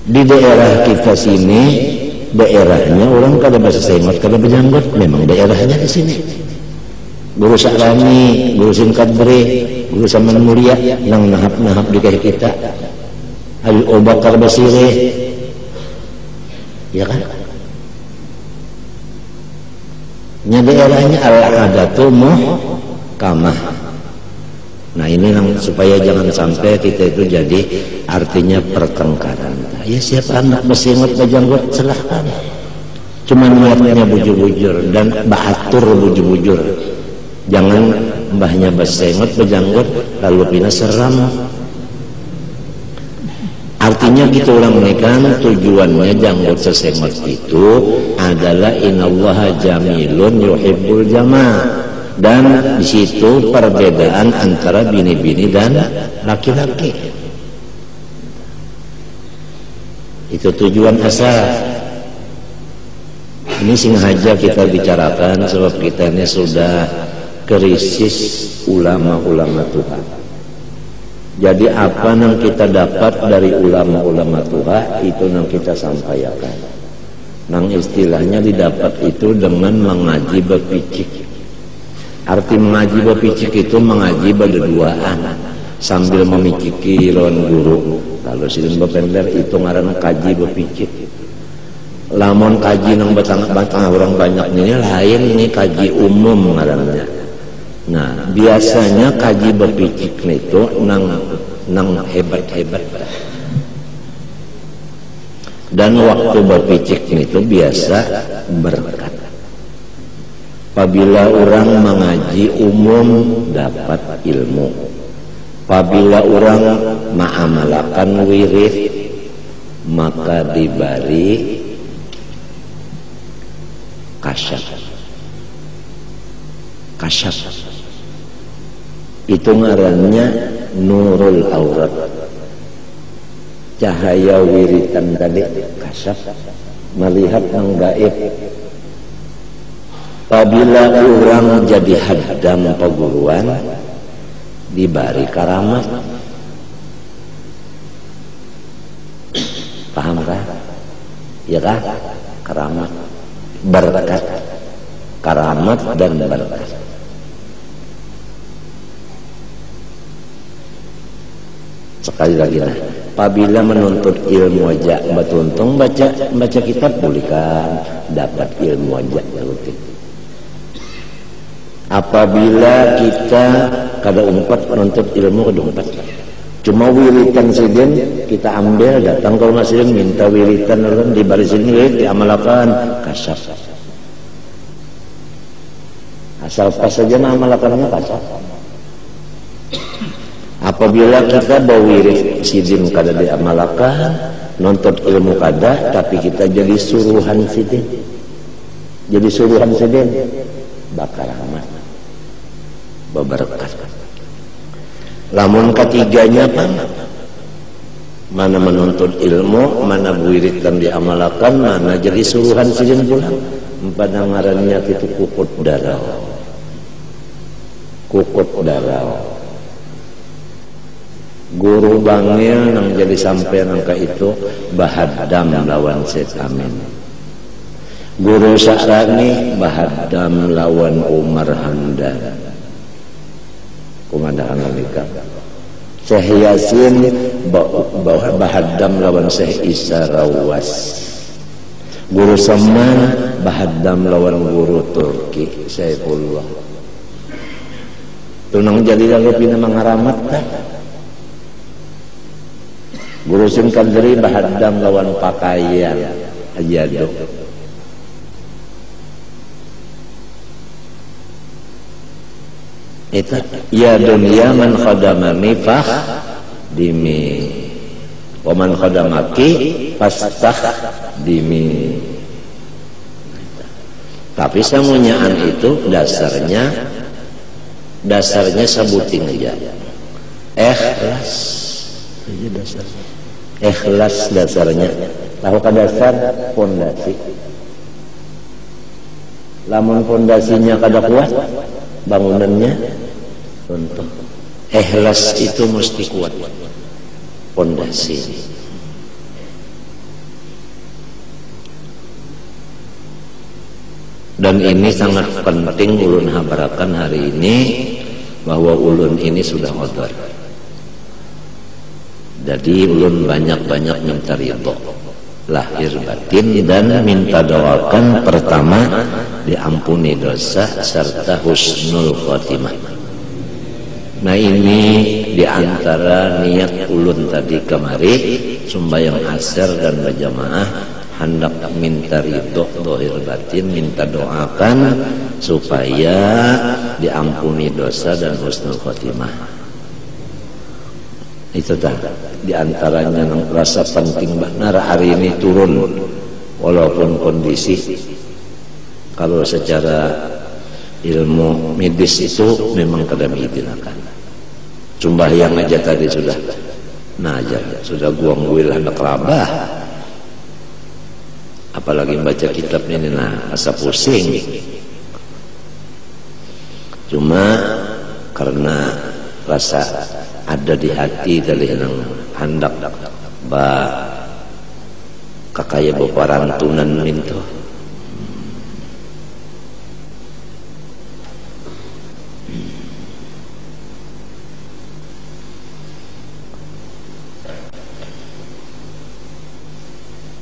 Di daerah kita sini, daerahnya orang kada bahasa sengot, kada bejanggot, memang daerahnya di sini. Guru Sakrani, Guru Sinkadri, Guru Saman Mulia, nang nahap-nahap di kaya kita. Habib Bakar Basire, ya kan? Nya daerahnya al-adatul muhkamah. Nah ini supaya jangan sampai kita itu jadi artinya pertengkaran. Ya siapa anak besengot bejanggot silahkan. Cuman niatnya bujur-bujur dan baatur bujur-bujur. Jangan mbahnya besengot bejanggot lalu pina seram. Artinya kita ulang menekan tujuannya janggut sesengot itu adalah innallaha jamilun yuhibbul jamal. Dan di situ perbedaan antara bini-bini dan laki-laki. Itu tujuan asal. Ini sengaja kita bicarakan sebab kita ini sudah krisis ulama-ulama Tuhan. Jadi apa yang kita dapat dari ulama-ulama Tuhan itu yang kita sampaikan. Nang istilahnya didapat itu dengan mengaji bepicik. Arti mengaji bepicik itu mengaji berduaan sambil memiciki lawan guru. Kalau sidin bepender itu ngaran kaji bepicik. Lamun kaji nang batang-batang orang banyak ini lain, ini kaji umum ngarannya. Nah biasanya kaji bepicik itu nang hebat-hebat. Dan waktu bepicik itu biasa berkat. Apabila orang mengaji umum dapat ilmu. Apabila orang ma'amalakan wirid maka diberi kasyaf. Kasyaf itu ngarannya nurul aurat. Cahaya wiritan tadi kasyaf melihat yang gaib. Apabila orang jadi hadam perguruan diberi karamat. Paham kah? Ya kah? Karamat, berkat, karamat dan berkat. Sekali lagi nah, apabila menuntut ilmu aja betuntung baca kitab pulihkan dapat ilmu aja rutin. Apabila kita kada umpat menuntut ilmu kada umpat, cuma wiritan sidin kita ambil datang ke rumah sidin minta wiritan orang di barisin wirid diamalkan kasyaf. Asal pas saja amalkannya kasyaf. Apabila kita bawa wirid sidin kada diamalkan, nuntut ilmu kada, tapi kita jadi suruhan sidin, jadi suruhan sidin bakal amat berberkat. Lamun ketiganya apa? Mana menuntut ilmu, mana wirid dan diamalkan, mana jadi suruhan sidin pulang. Pada ngarannya itu kukut darah. Kukut darah. Guru bangil yang jadi sampai angka itu bahadam lawan Syekh Amin. Guru Sakrani bahadam lawan Umar Hamdan. Komandan Amerika. Syekh Yasin bahadam lawan Syekh Isa Rawas. Guru Saman bahadam lawan guru Turki Saifullah. Tunang jadi lagi pina mangaramat kan. Guru Sinkadri bahadam lawan pakaian ajado. Itu ya dunia man khadamani fah dimi wa man khadamaki fastah dimi. Tapi semuanyaan itu dasarnya sebutin aja ikhlas aja dasarnya. Ikhlas dasarnya. Tahu kan dasar fondasi. Lamun fondasinya kada kuat, bangunannya runtuh. Ikhlas itu mesti kuat fondasi. Dan ini sangat penting ulun habarakan hari ini, bahwa ulun ini sudah odor. Jadi ulun banyak-banyak minta ridho lahir batin, dan minta doakan pertama diampuni dosa serta husnul khotimah. Nah ini diantara niat ulun tadi kemari sembahyang asar dan berjamaah, hendak minta ridho dohir batin, minta doakan supaya diampuni dosa dan husnul khotimah. Itu dah diantaranya yang rasa penting benar hari ini turun, walaupun kondisi kalau secara ilmu medis itu memang kada diidinakan. Sembahyang aja tadi sudah najar, sudah guang-guil hendak rabah, apalagi baca kitab ini, nah asa pusing. Cuma karena rasa ada di hati dari yang hendak kakaya beparantunan minto.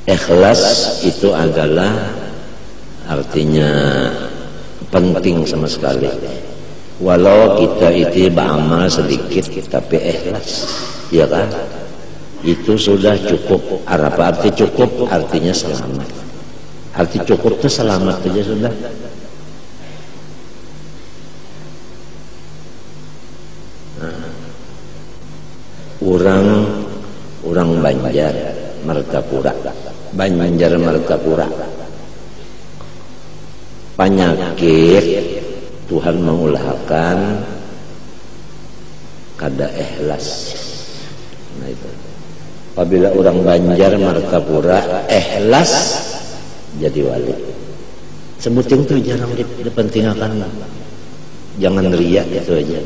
Ikhlas itu adalah artinya penting sama sekali. Walau kita itu beramal sedikit tapi ikhlas, ya kan? Itu sudah cukup. Apa arti cukup? Artinya selamat. Arti cukup itu selamat saja sudah. Nah, orang Banjar Martapura, Banjar Martapura, penyakit Tuhan mengulahkan kada ikhlas. Nah itu. Apabila orang Banjar Martapura ikhlas jadi wali. Sebutin tuh jarang dipentingkan. Jangan riak itu aja.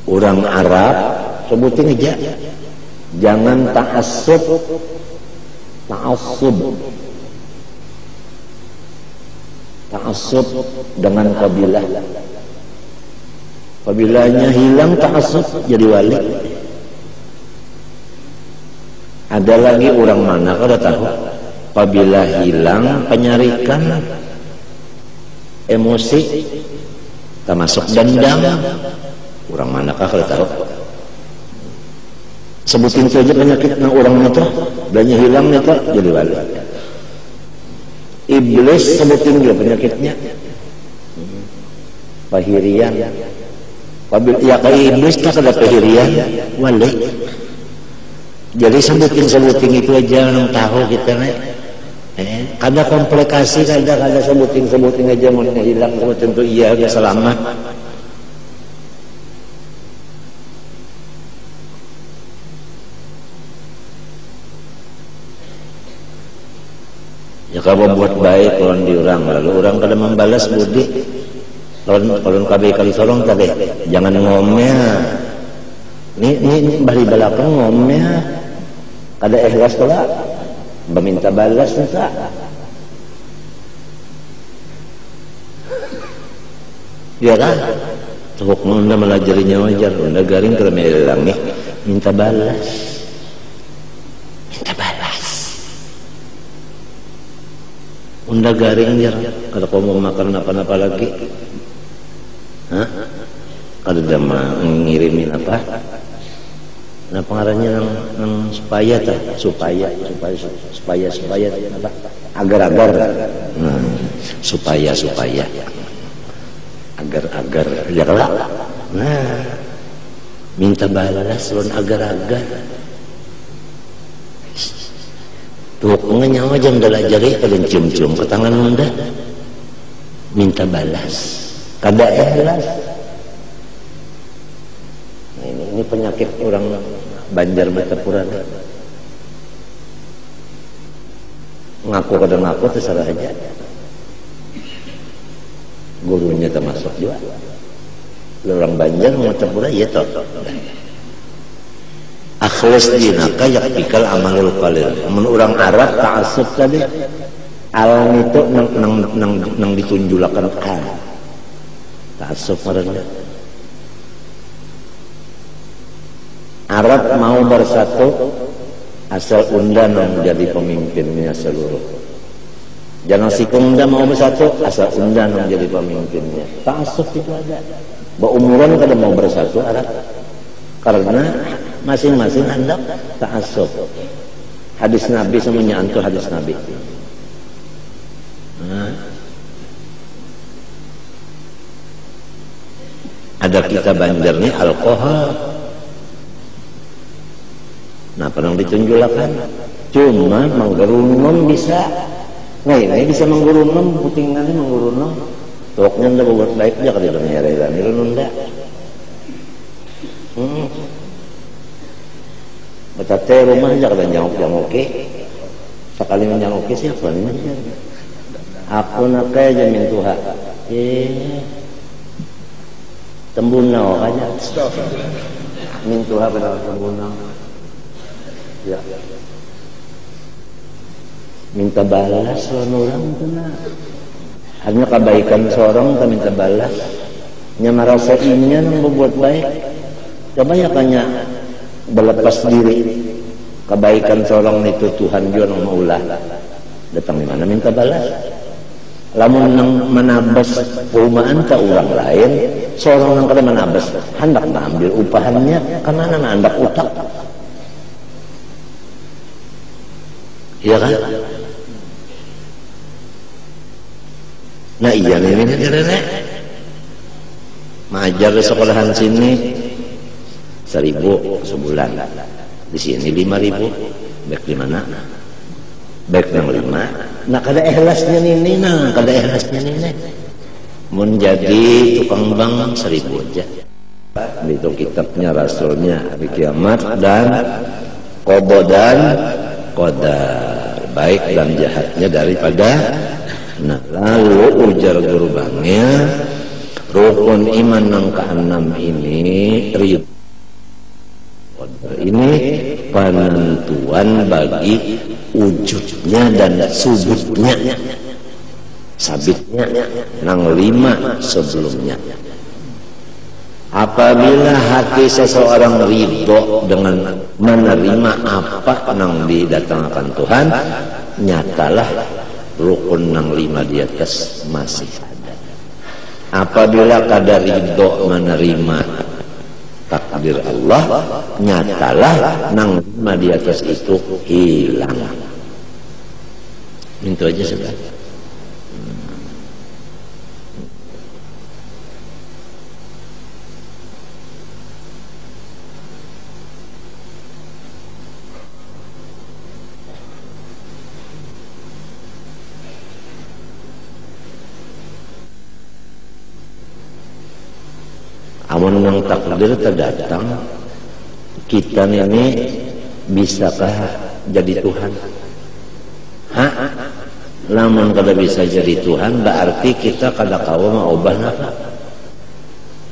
Orang Arab sebutin aja. Jangan ta'assub. Ta'assub dengan kabilah. Kabilahnya hilang ta'assub jadi wali. Ada lagi orang mana kada tahu, kabilah hilang penyarikan emosi termasuk dendam. Orang manakah kada tahu. Sebutin saja penyakit orang itu, banyak hilang itu jadi wali. Iblis sebutin dia penyakitnya, pahirian. Ya kayak iblis tak ada pahirian, wali. Jadi sebutin itu aja orang tahu kita nih. Kada komplikasi, kada sebutin aja mau hilang, sebutin itu iya dia selamat. Ya kalau buat baik kalau di orang, lalu orang kada membalas budi. Kalau kabe kali tolong tadi, jangan ngomel. Ini bari belakang ngomel. Kada ikhlas pula, meminta balas minta. Ya kan? Tuhuk munda melajarinya wajar, unda garing kada hilang nih, minta balas. Unda garing ya, kalau kau mau makan apa-apa lagi, kalau dia ngirimin apa? Nah pengarahnya yang supaya apa? Agar-agar, supaya, agar, ya kalau, nah minta balas, lawan agar-agar. Tuh nyawa jam dah jari kalian cium-cium ke tangan unda minta balas kada ikhlas. Nah, ini penyakit orang Banjar Martapura. Ngaku kada ngaku terserah aja. Gurunya termasuk juga. Orang Banjar Martapura ya toh. Akhlas dinaka yakfikal amalul qalil. Mun orang Arab ta'assub tadi al itu nang ditunjulakan al ta'assub marana. Arab mau bersatu asal unda nang jadi pemimpinnya seluruh. Jangan si unda mau bersatu asal unda nang jadi pemimpinnya. Ta'assub itu ada. Umuran kada mau bersatu Arab karena masing-masing hendak ta'assub. Hadis Nabi semuanya antu hadis Nabi. Ada kita Banjar nih alkohol. Nah, pernah ditunjulakan. Cuma menggerunum bisa. Nah, ini bisa menggerunum, putingannya menggerunum. Toknya ndak buat baik aja kalau dia nyari ini nunda. Betate rumah aja kalau jangok oke. Sekali menjangok siapa ini? Aku nak aja min Tuhan. Tembunau aja. Min Tuhan benar tembunau. Ya. Minta balas orang kena. Hanya kebaikan seorang kita minta balas. Nya merasa ininya yang membuat baik. Kebanyakannya berlepas diri. Kebaikan seorang itu Tuhan juga yang maulah. Datang di mana minta balas. Lamun nang menabas perumahan ke orang lain, seorang yang kada menabas hendak mengambil upahannya karena hendak utak. Iya kan? Nah iya ini nenek mengajar di sekolahan sini 1.000 sebulan, di sini 5.000, baik di mana? Baik yang 5. Nah kada ikhlasnya ini, kada ikhlasnya ini. Menjadi tukang bank 1.000 aja. Itu kitabnya Rasulnya hari kiamat dan qobo dan qadar, baik dan jahatnya daripada. Nah, lalu ujar guru bangnya, rukun iman yang ke-6 ini ridho. Ini penentuan bagi wujudnya dan subutnya, sabitnya nang 5 sebelumnya. Apabila hati seseorang ridho dengan menerima apa nang didatangkan Tuhan, nyatalah rukun nang 5 di atas masih ada. Apabila kadar ridho menerima takdir Allah, nyatalah nang 5 di atas itu hilang. Itu aja sudah. Amun yang takdir terdatang, kita ini bisakah jadi Tuhan? Lamun kada bisa jadi Tuhan, berarti kita kada kawa maubah apa?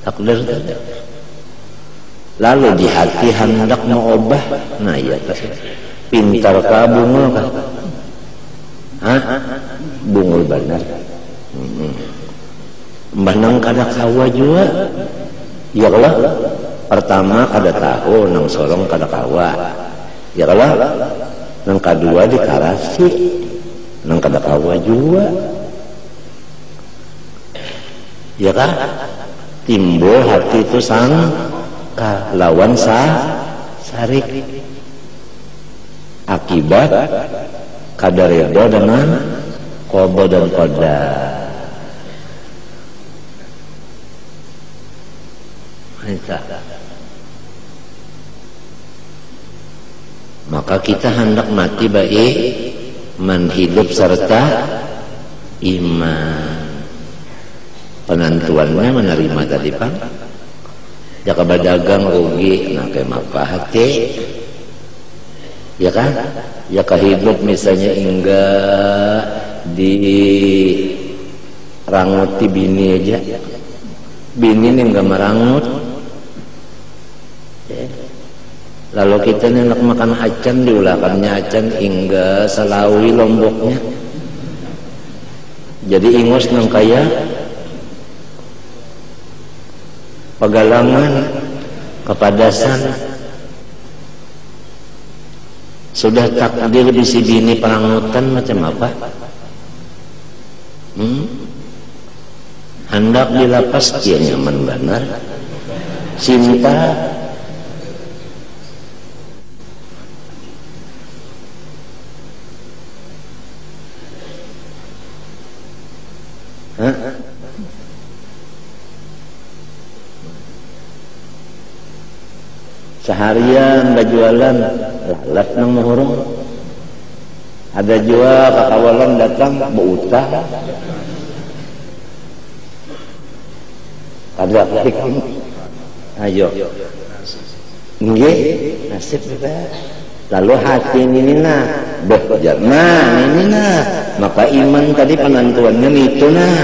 Takdir saja. Lalu di hati hendak maubah, nah iya pintar ka bungul ka? Bungul benar. Mbah kada kawa juga. Ya Allah, pertama kada tahu nang sorong kada kawa. Ya Allah, nang kedua dikarasi, nang kada kawa juga. Ya kan? Timbul hati itu sangka lawan sarik. Akibat kada redha dengan qada dan qadar. Maka kita hendak mati baik menhidup serta iman. Penentuannya menerima tadi Pak. Jaka berdagang rugi, nah kayak apa hati? Ya kan? Jaka hidup misalnya hingga di ranguti bini aja, bini ini enggak merangut. Lalu kita hendak makan acan, diulakannya acan hingga selawi lomboknya. jadi ingos nang kaya pegalangan kepadasan sudah takdir bisi bini parangutan macam apa? Hendak dilapas kia nyaman benar cinta seharian bajualan lalat nang muhurung ada jual kakawalan datang beutah ada kamu ayo nggih nasib kita lalu hati ini nah bekerja ini nah maka iman tadi penentuannya itu nah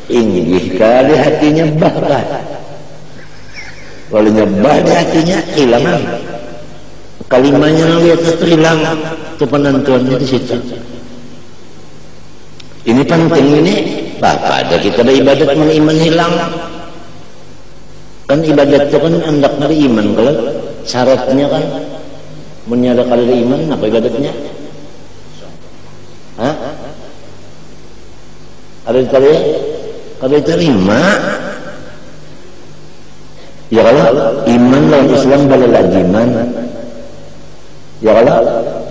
inggih kali hatinya bahkan kalau nyebah di hatinya hilangan kalimanya lihat itu hilang itu penentuannya di situ. Ini penting ini bapak ada kita beribadat iman hilang kan ibadat itu kan hendak dari iman kalau syaratnya kan menyada kali iman apa ibadatnya kalau diterima ya kalau iman dalam Islam bala lajiman ya kalau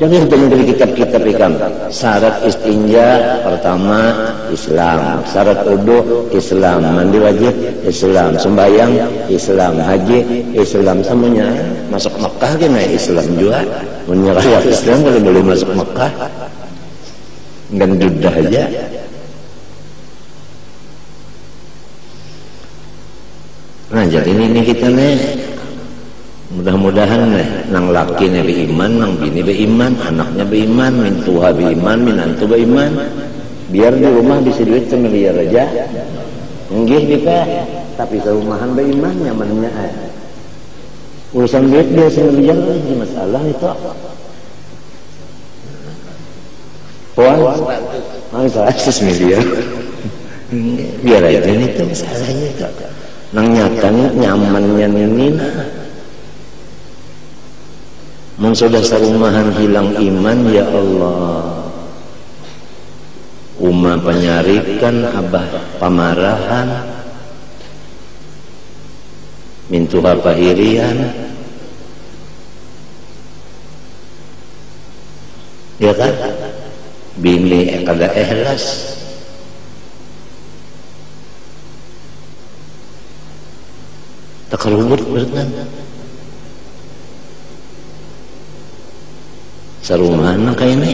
jangan hanya dari kitab-kitab ikan syarat istinja pertama Islam syarat wudu Islam mandi wajib Islam sembahyang Islam haji Islam semuanya masuk Mekah gimana Islam juga menyerah Islam kalau boleh masuk Mekah dan Jeddah aja. Nah jadi ini kita nih mudah-mudahan nih nang laki nih beriman, nang bini beriman, anaknya beriman, min tuha beriman, minantu beriman, biar di rumah bisa duit semiliar aja, nggih bisa, tapi serumahan beriman nyamannya ada. Urusan duit dia semiliar lagi masalah itu. Puan, masalah 100 miliar, biar aja itu masalahnya itu. Nang nyatanya nyamannya nina mun sudah sarumahan hilang iman ya Allah umma penyarikan abah pamarahan mintuha pahirian ya kan bini kada ikhlas takalubut berarti sarumahan na kayo na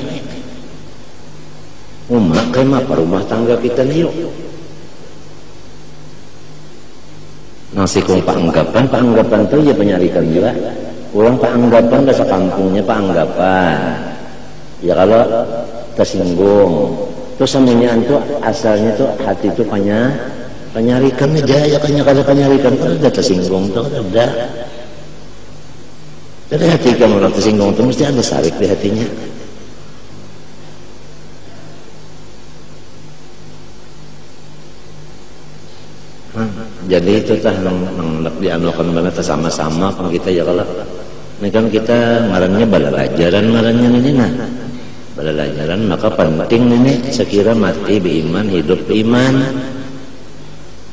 umak kayo mapa rumah tangga kita na yun nasi kong paanggapan to ya penyarikan juga ulang paanggapan sa kampungnya paanggapan ya kalau tersinggung terus semuanya itu asalnya tuh hati itu penyarikan aja ya kalau penyarikan kan udah tersinggung tuh kan udah dari hati kamu orang tersinggung tuh mesti ada sarik di hatinya jadi itu tah nang dianukan banget sama-sama kan kita ya kalau ini kan kita ngarannya balalajaran ngarannya ini nah balalajaran maka penting ini sekira mati beriman hidup beriman.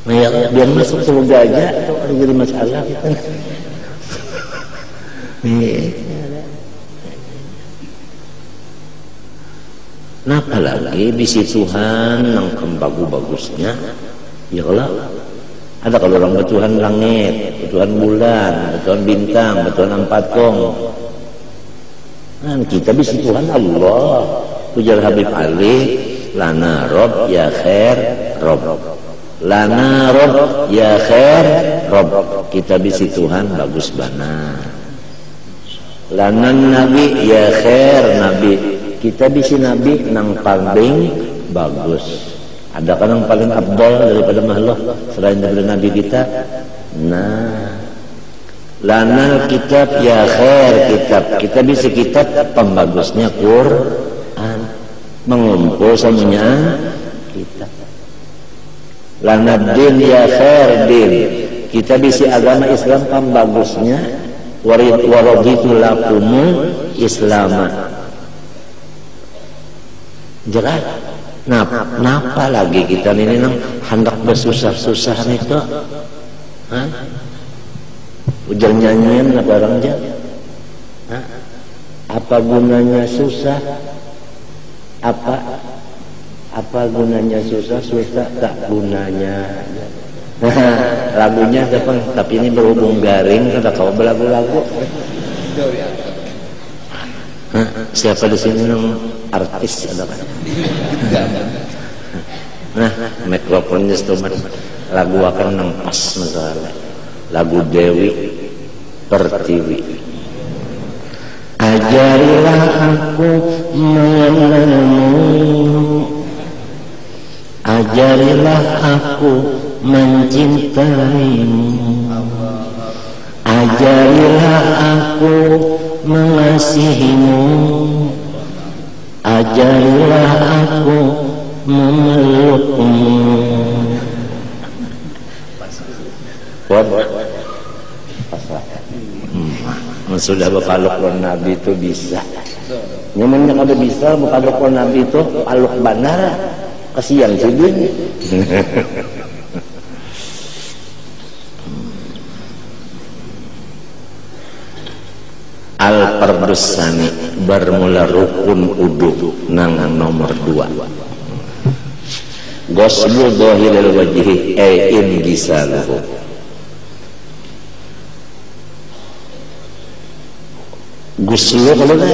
Nah ya, biar masuk surga aja atau ada jadi masalah kita. Nah apalagi bisi Tuhan yang bagus-bagusnya ya Allah ada kalau orang bertuhan langit, bertuhan bulan, bertuhan bintang, bertuhan ampatong. Nah kita bisi Tuhan Allah ujar Habib Ali lana Rob ya khair Rob lana Rob ya khair Rob kita bisi Tuhan bagus bana lana Nabi ya khair Nabi kita bisi Nabi nang paling bagus ada kan yang paling abdol daripada makhluk selain daripada Nabi kita nah lana kitab ya khair kitab kita bisi kitab pembagusnya Quran mengumpul semuanya kita Lanaddin ya khair din. Kita bisi agama Islam kan bagusnya. Waraditu lakumul Islama. Jelas. Napa lagi kita ini nang hendak bersusah-susah itu? Hah? Ujar nyanyian apa orang aja? Apa gunanya susah? Apa gunanya susah? Susah tak gunanya. Lagunya tapi ini berhubung garing kata kau belagu-lagu. Siapa di sini nang artis ada kan? Nah, mikrofonnya setuman lagu akan nang pas masalah. Lagu Dewi Pertiwi. Ajarilah aku mengenalmu, ajarilah aku mencintaimu, ajarilah aku mengasihimu, ajarilah aku memelukmu. Sudah berpaluk con Nabi itu bisa. Nyamannya kada bisa berpaluk con Nabi itu paluk bandara. Kasihan sidin. Al-Fardus Tsani bermula rukun udu nang nomor 2. Ghuslu dhahiril wajhi in gisaluhu. Guslu kalau dah,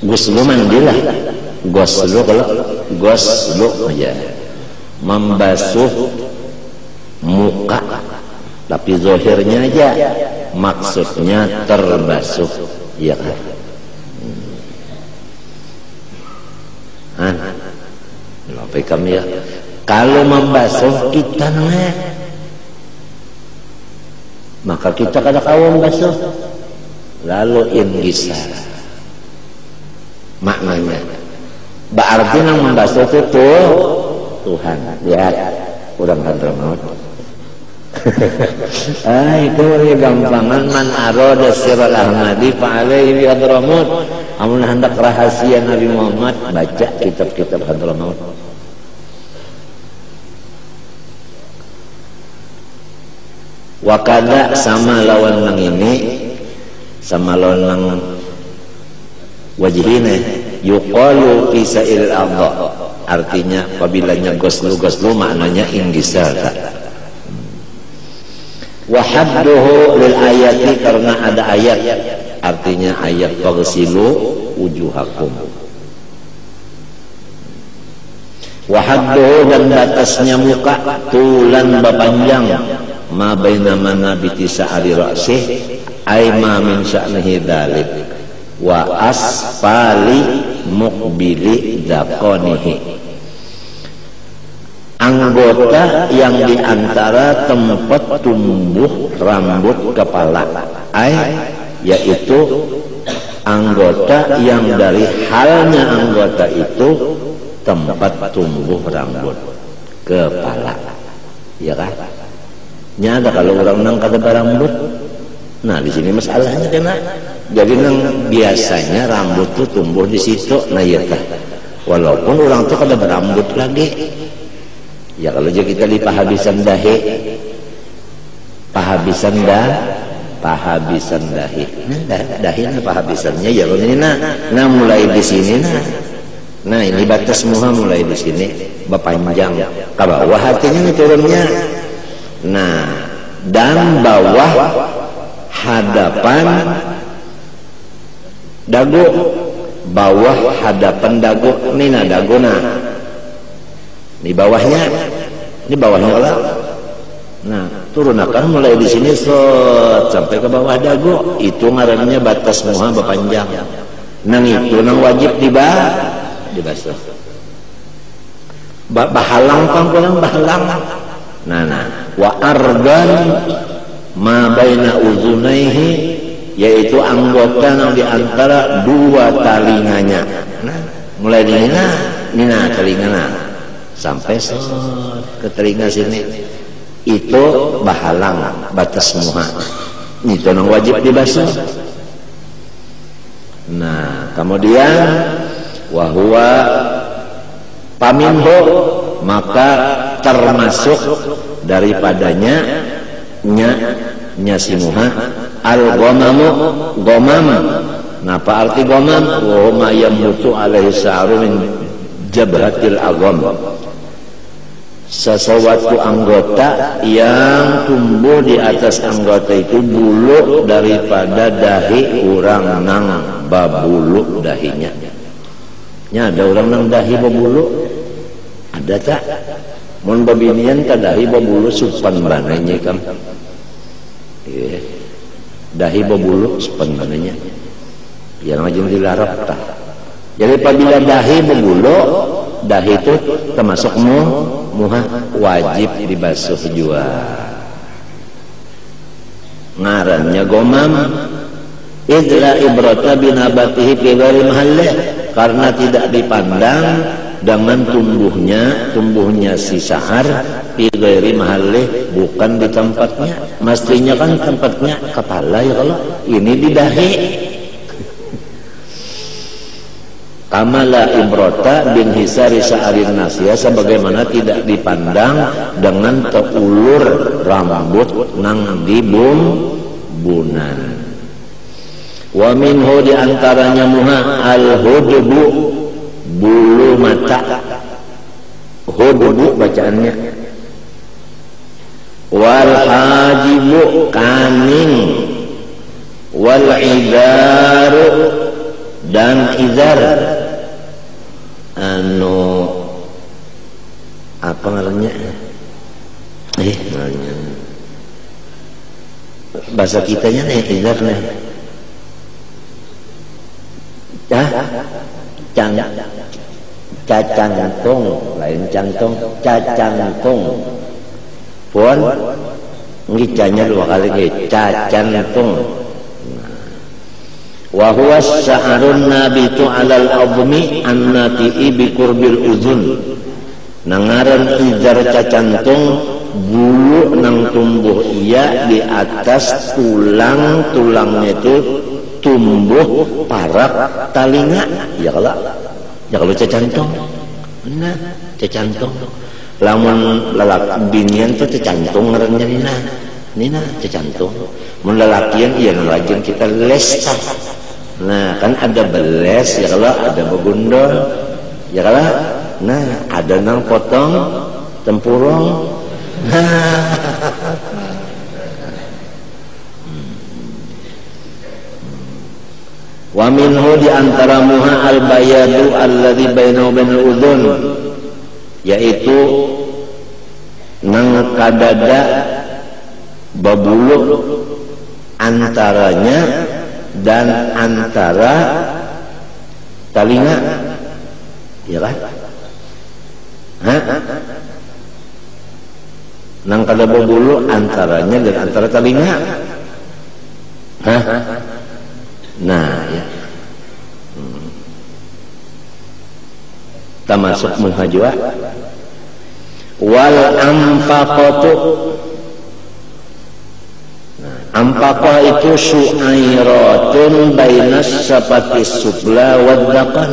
guslu mandilah, guslu kalau guslu aja, membasuh muka, tapi zahirnya aja, maksudnya terbasuh, ya kan? Lebih kami ya, kalau membasuh kita maka kita kada kawan basuh. Lalu ingisar maknanya berarti yang membasuh itu Tuhan. Lihat kurang Hadramaut. Itu gampangan man arada sirral ahmadi fa'alaihi bi Hadramaut. Amun hendak rahasia Nabi Muhammad baca kitab-kitab Hadramaut. Wakada sama lawan nang ini sama lawan wajihina yuqalu fi sa'il adha, artinya apabila ghuslu maknanya ingisal. Wa hadduhu lil ayati, karena ada ayat artinya ayat faghsilu wujuhakum. Wa hadduhu, dan batasnya muka tulan bapanjang ma baina manabiti sa'ari ra'sih ay ma min sya'nihi dzalik wa asfali muqbili dzaqanihi, anggota yang diantara tempat tumbuh rambut kepala, yaitu anggota yang dari halnya anggota itu tempat tumbuh rambut kepala, ya kan? Nya ada kalau orang nang kada berambut. Nah di sini masalahnya kena. Jadi nang biasanya rambut tuh tumbuh di situ, nah ya tah. Walaupun orang tuh kada berambut lagi. Ya kalau aja kita di pahabisan dahi, pahabisan dahi. Nah, dahi nah pahabisannya ya ini nah mulai di sini nah ini batas muha mulai di sini berpanjang ke bawah hatinya nih turunnya. Nah dan bawah hadapan dagu, bawah hadapan dagu nina daguna di bawahnya lah. Nah turunakan mulai di sini sampai ke bawah dagu, itu ngarannya batas muha berpanjang. Nang itu nang wajib dibasuh. Bahalang pangkulang bahalang. Nah wa ardan ma baina uzunaihi, yaitu anggota yang diantara dua telinganya. Nah mulai di nina telingana sampai ke telinga sini, itu bahalang batas muha, itu yang wajib dibasuh. Nah kemudian wahwa paminho, maka termasuk daripadanya nya si muha al-gomamu, gomam. Napa arti gomam? Wa yambutu alaihi sa'ru min jabhatil agam, sesuatu anggota yang tumbuh di atas anggota itu bulu daripada dahi urang nang babulu dahinya. Nya ada orang nang dahi babulu, ada tak? Mun babinian ka dahi babulu supan bananya kam. Dahi babulu supan bananya. Yang majeng dilarang tah. Jadi apabila dahi berbulu, dahi itu termasuk muha, wajib dibasuh jua. Ngarannya gomam, idla ibrata binabatihi fi ghairi mahallih, karena tidak dipandang dengan tumbuhnya si sahar fi ghairi mahallih, bukan di tempatnya. Mestinya kan tempatnya kepala ya, kalau ini di dahi. Kamala ibrota bin hisari sa'arin nasya, sebagaimana tidak dipandang dengan teulur rambut nang di bunan. Wa minhu diantaranya muha al-hudbu, bulu mata. Hudbu bacaannya. Wal hajibu, kaning. Wal idaru, dan izar. Apa ngarannya? Ngarannya bahasa kitanya nih izar nih. Cacantung, lain cantung, cacantung. Pun ngicanya 2 kali cacantung. Wa huwa sa'arun nabitu 'alal admi annati'i bi qurbil uzun. Nangaran izar cacantung, bulu nang tumbuh iya di atas tulangnya itu tumbuh parak talinga. Ya kalau cacantung. Nah, cacantung. Lamun lalaki binian tuh cacantung ngarannya nina cacantung. Mun lalakian iya rajin kita les. Nah kan ada beles ya, kalau ada begundol ya, kalau nah ada nang potong tempurung. Wa minhu diantara muha al-bayadu alladhi bainahu bainal udhun, yaitu nang kadada babulu antaranya dan antara talinga, ya kan? Nang kada babulu antaranya dan antara talinga. Nah ya, termasuk muhajwa. Wal anfaqatu, ampaqah itu syu'airatun bainas sapatis subla waddakan.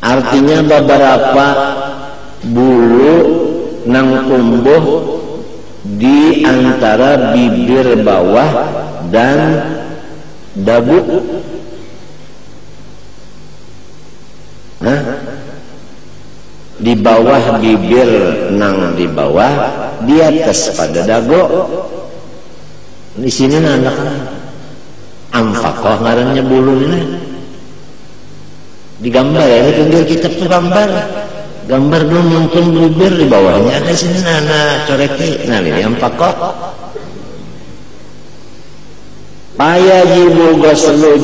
Artinya beberapa bulu nang tumbuh di antara bibir bawah dan dagu. Di bawah bibir nang di bawah, di atas pada dagu. Di sini anak amfakoh ngarannya bulu ini. Digambar ya, pinggir kitab tuh gambar dulu muncul bibir, di bawahnya ada sini anak coreki. Nah ini amfakoh. Payajibu ghuslu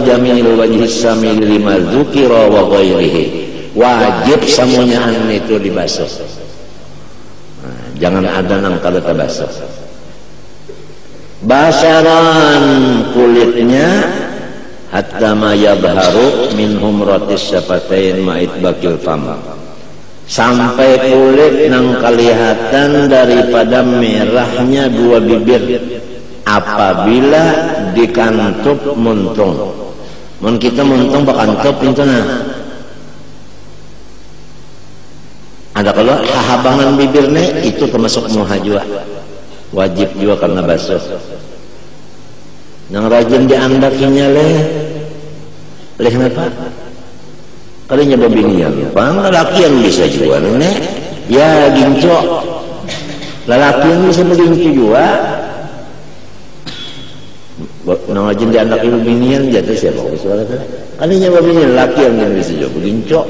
jami'il wajhi samil lima dzukira wa ghairihi. Wajib semuanya itu dibasuh. Nah, jangan ada nang kada terbasuh. Basaran kulitnya hatta ma yadharu min humratis syafatain ma'id bakil fam, sampai kulit nang kelihatan daripada merahnya dua bibir apabila dikantup muntung. Mun kita muntung bakantup itu nah. Ada kalau hahabangan bibirnya itu termasuk muha juga, wajib juga karena basuh. Nang rajin diandakinya leh apa? Kalinya babinian, pang lelaki yang bisa juga nih, ya ginco, lelaki yang bisa begincu juga. Nang rajin diandaki babinian jatuh siapa? Kalinya babinian lelaki yang bisa juga beginco,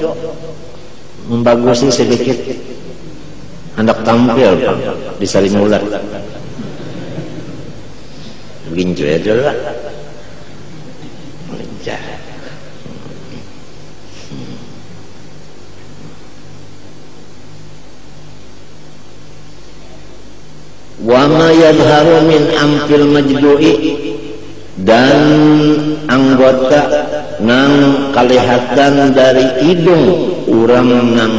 membagusin sedikit, hendak tampil di Salimulat. Begincu ya dulu lah. Wa ma yadharu min amfil majdu'i, dan anggota nang kelihatan dari hidung orang nang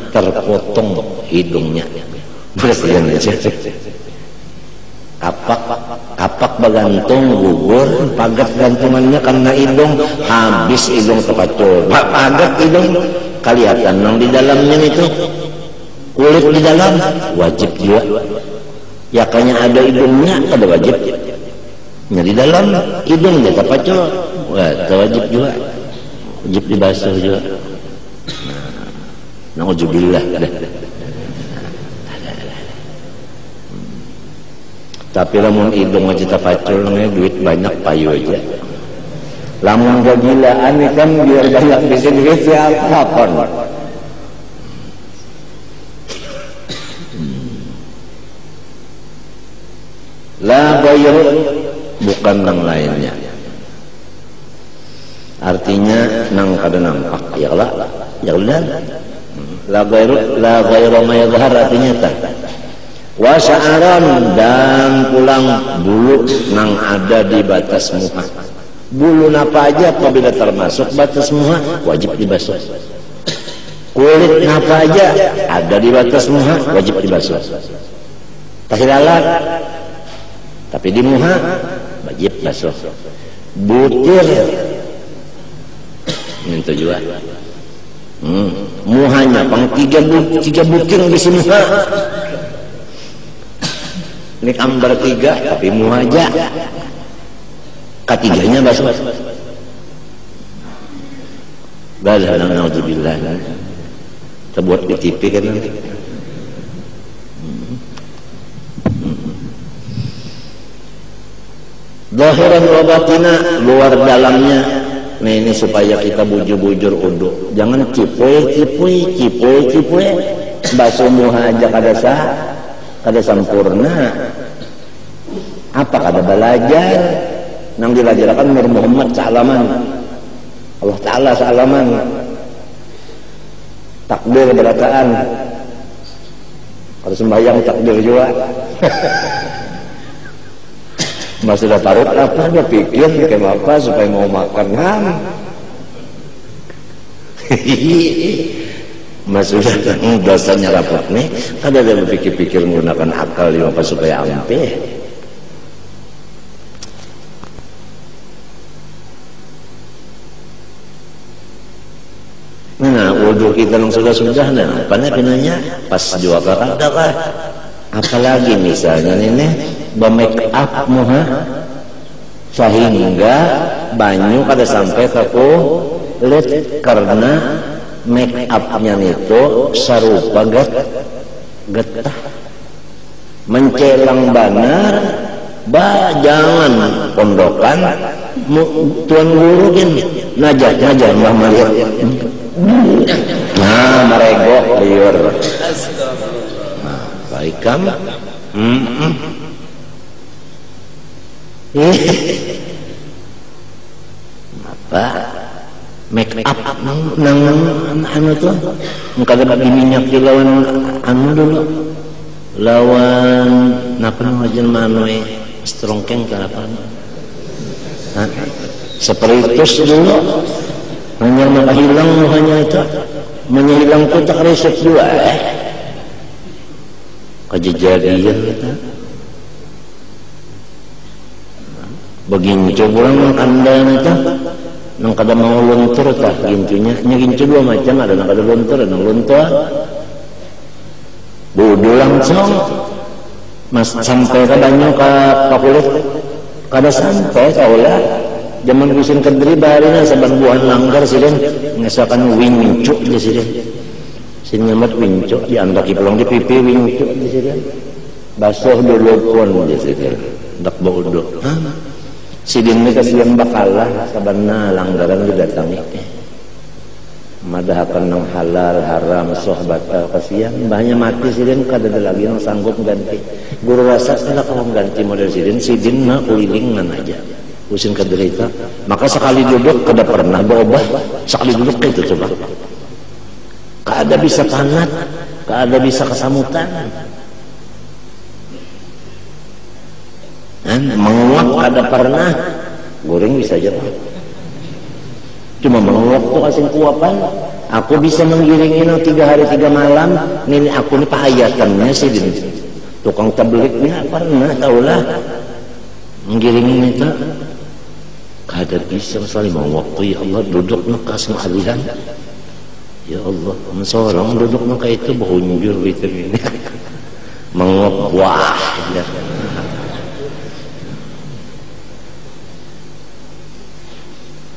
terpotong hidungnya. Bersihan aja. Kapak bagantung gugur, pagat gantungannya karena hidung, habis hidung terpacul. Pagat hidung kelihatan nang di dalamnya itu kulit di dalam, wajib juga. Ya kayaknya ada hidungnya ada wajib. Nya di dalam hidung dia terpacul, wah wajib juga. Wajib dibasuh juga. Nah, nauzubillah. Tapi lamun hidung aja terpacul, duit banyak payu aja. Lamun kegilaan kan biar banyak bisa duit siapa pun. La ghairu, bukan nang lainnya. Artinya nang kada nampak ya lah, ya udah. La ghairu ma yadhhar artinya tak. Wa sya'aran, dan pulang bulu nang ada di batas muka. Bulu apa aja apabila termasuk batas muka wajib dibasuh. Kulit apa aja ada di batas muka wajib dibasuh. Tahilalat tapi di muha wajib basuh. Butir minta juga. Muhanya pang tiga butir di sini. Ini ambar tiga tapi muha aja. Ketiganya basuh. Balah naudzubillah. Terbuat di TV kan nanti. Zahiran wa batina, luar dalamnya. Nah ini supaya kita bujur-bujur uduk. Jangan cipoy. Basuh muha aja kada sempurna. Apa kada belajar? Nang dilajarkan Nur Muhammad salaman. Allah Ta'ala salaman. Takbir berataan. Kalau sembahyang takbir juga. Masih dah taruh apa dia pikir kayak apa supaya mau makan ham. Masih dosanya rapat nih, kada dia berpikir-pikir menggunakan akal dia apa supaya ampe. Nah, wudhu kita yang sudah nah, apa namanya pas jua kakak. Apalagi misalnya ini make up muha sehingga banyu kada sampai ke kulit karena make upnya itu sarupa getah mencelang banar jangan pondokan tuan guru gini najah mbah malihat nah meregok liur baik kamu apa make up nang anu tuh kada bagi minyak di lawan anu dulu lawan napa ngajen manoe strongkeng ka apa Spiritus dulu hanya menghilang, hanya itu menghilang ku tak resep dua kejadian kita begini coba anda itu nang kada mau luntur tak gincunya gincu dua macam ada nang kada luntur ada nang luntur bodoh langsung mas sampai kadanya ke kulit kada sampai kaulah zaman kusin kedri baharina saban buah langgar sidin ngesakan wincu di sidin sin nyamat wincu di antaki pulang di pipi wincu di sidin basuh dulu pun di sidin dak bodoh sidin ni kasihan bakalah sabanna langgaran didatangi madahakan nang halal haram sohbat kasihan banyak mati sidin kada ada lagi yang sanggup ganti guru rasa kada kau ganti model sidin na uliling nan aja usin kederita maka sekali duduk kada pernah berubah sekali duduk itu coba kada bisa panat kada bisa kesamutan menguap kada pernah goreng bisa aja Pak. Cuma menguap tuh kasih kuapan aku bisa menggiringin 3 hari 3 malam ini aku ini pahayatannya sih tukang tabliknya pernah tahulah menggiringin itu kada bisa sekali mau waktu ya Allah duduk nakas alihan ya Allah seorang duduk naka itu berunjur vitamin menguap wah ya.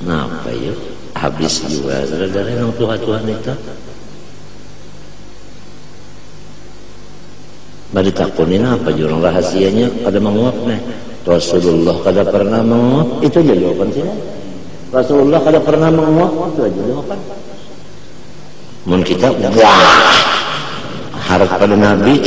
Nah apa ya habis juga dari yang Tuhan itu bari takunin apa jurang rahasianya kada menguap nih Rasulullah kada pernah menguap itu aja jawaban sih Rasulullah kada pernah menguap itu aja jawaban mun kita wah harap pada Nabi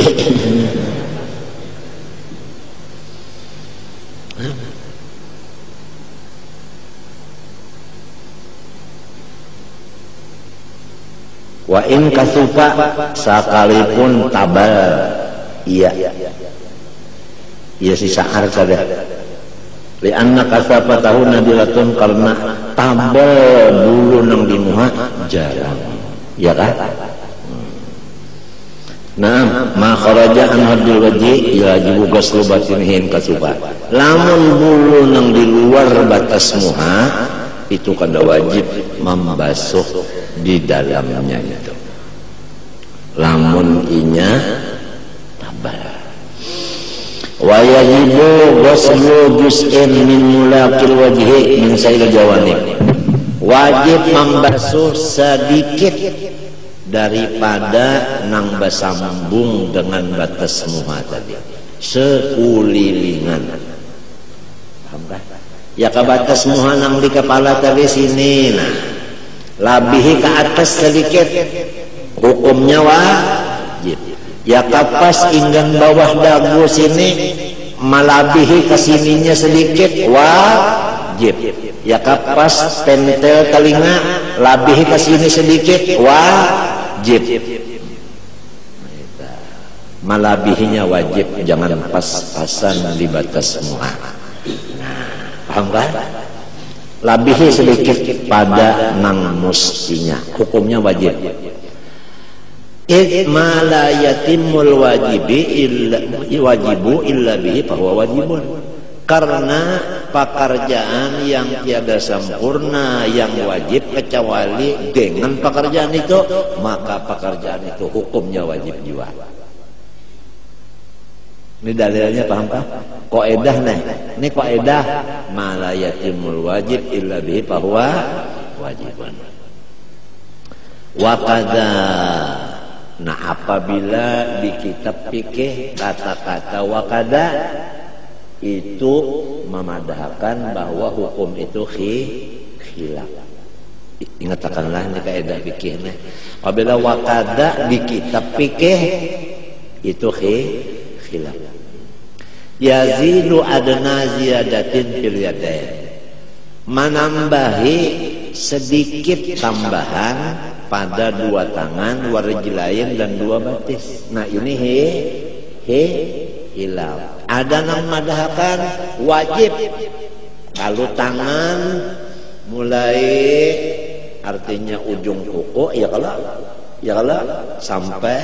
wa in kasufa sekalipun tabal iya si sa'ar kada li anna kasafa tahu nadilatun karena tabal dulu nang dimuha jarang ya kan nah ma kharaja an hadil wajhi yajibu ghuslu batinihin kasufa lamun bulu nang di luar batas muha itu kada wajib membasuh di dalamnya itu lamun inya tabal wa yajibu ghuslu juz'in min mulaqil wajhi min sa'il jawanib wajib membasuh sedikit daripada nang bersambung dengan batas muha tadi sekulilingan paham kan ya ke batas muha nang di kepala tadi sini nah labihi ke atas sedikit hukumnya wajib ya kapas inggan bawah dagu sini malabihi ke sininya sedikit wajib ya kapas pentel telinga labihi ke sini sedikit wajib malabihinya wajib jangan pas-pasan di batas muha nah paham kan labihi sedikit pada nang mustinya hukumnya wajib ma la yatimul wajibu illa bihi bahwa wajibun karena pekerjaan yang tiada sempurna yang wajib kecuali dengan pekerjaan itu maka pekerjaan itu hukumnya wajib juga. Ini dalilnya paham Pak? Kaidah nih. Ini kaidah ma la yatimul wajib illa bihi bahwa wajibun. Wa kadza nah apabila di kitab fikih kata-kata wa kadza itu memadahkan bahwa hukum itu khilaf. Ingatkanlah ini kaidah fikihnya. Apabila wa kadza di kitab fikih itu khilaf. Yazidu adna ziyadatin fil yadain menambahi sedikit tambahan pada 2 tangan warjilain dan 2 batis. Nah ini hilaf. Ada yang madahkan wajib kalau tangan mulai artinya ujung kuku ya kalau sampai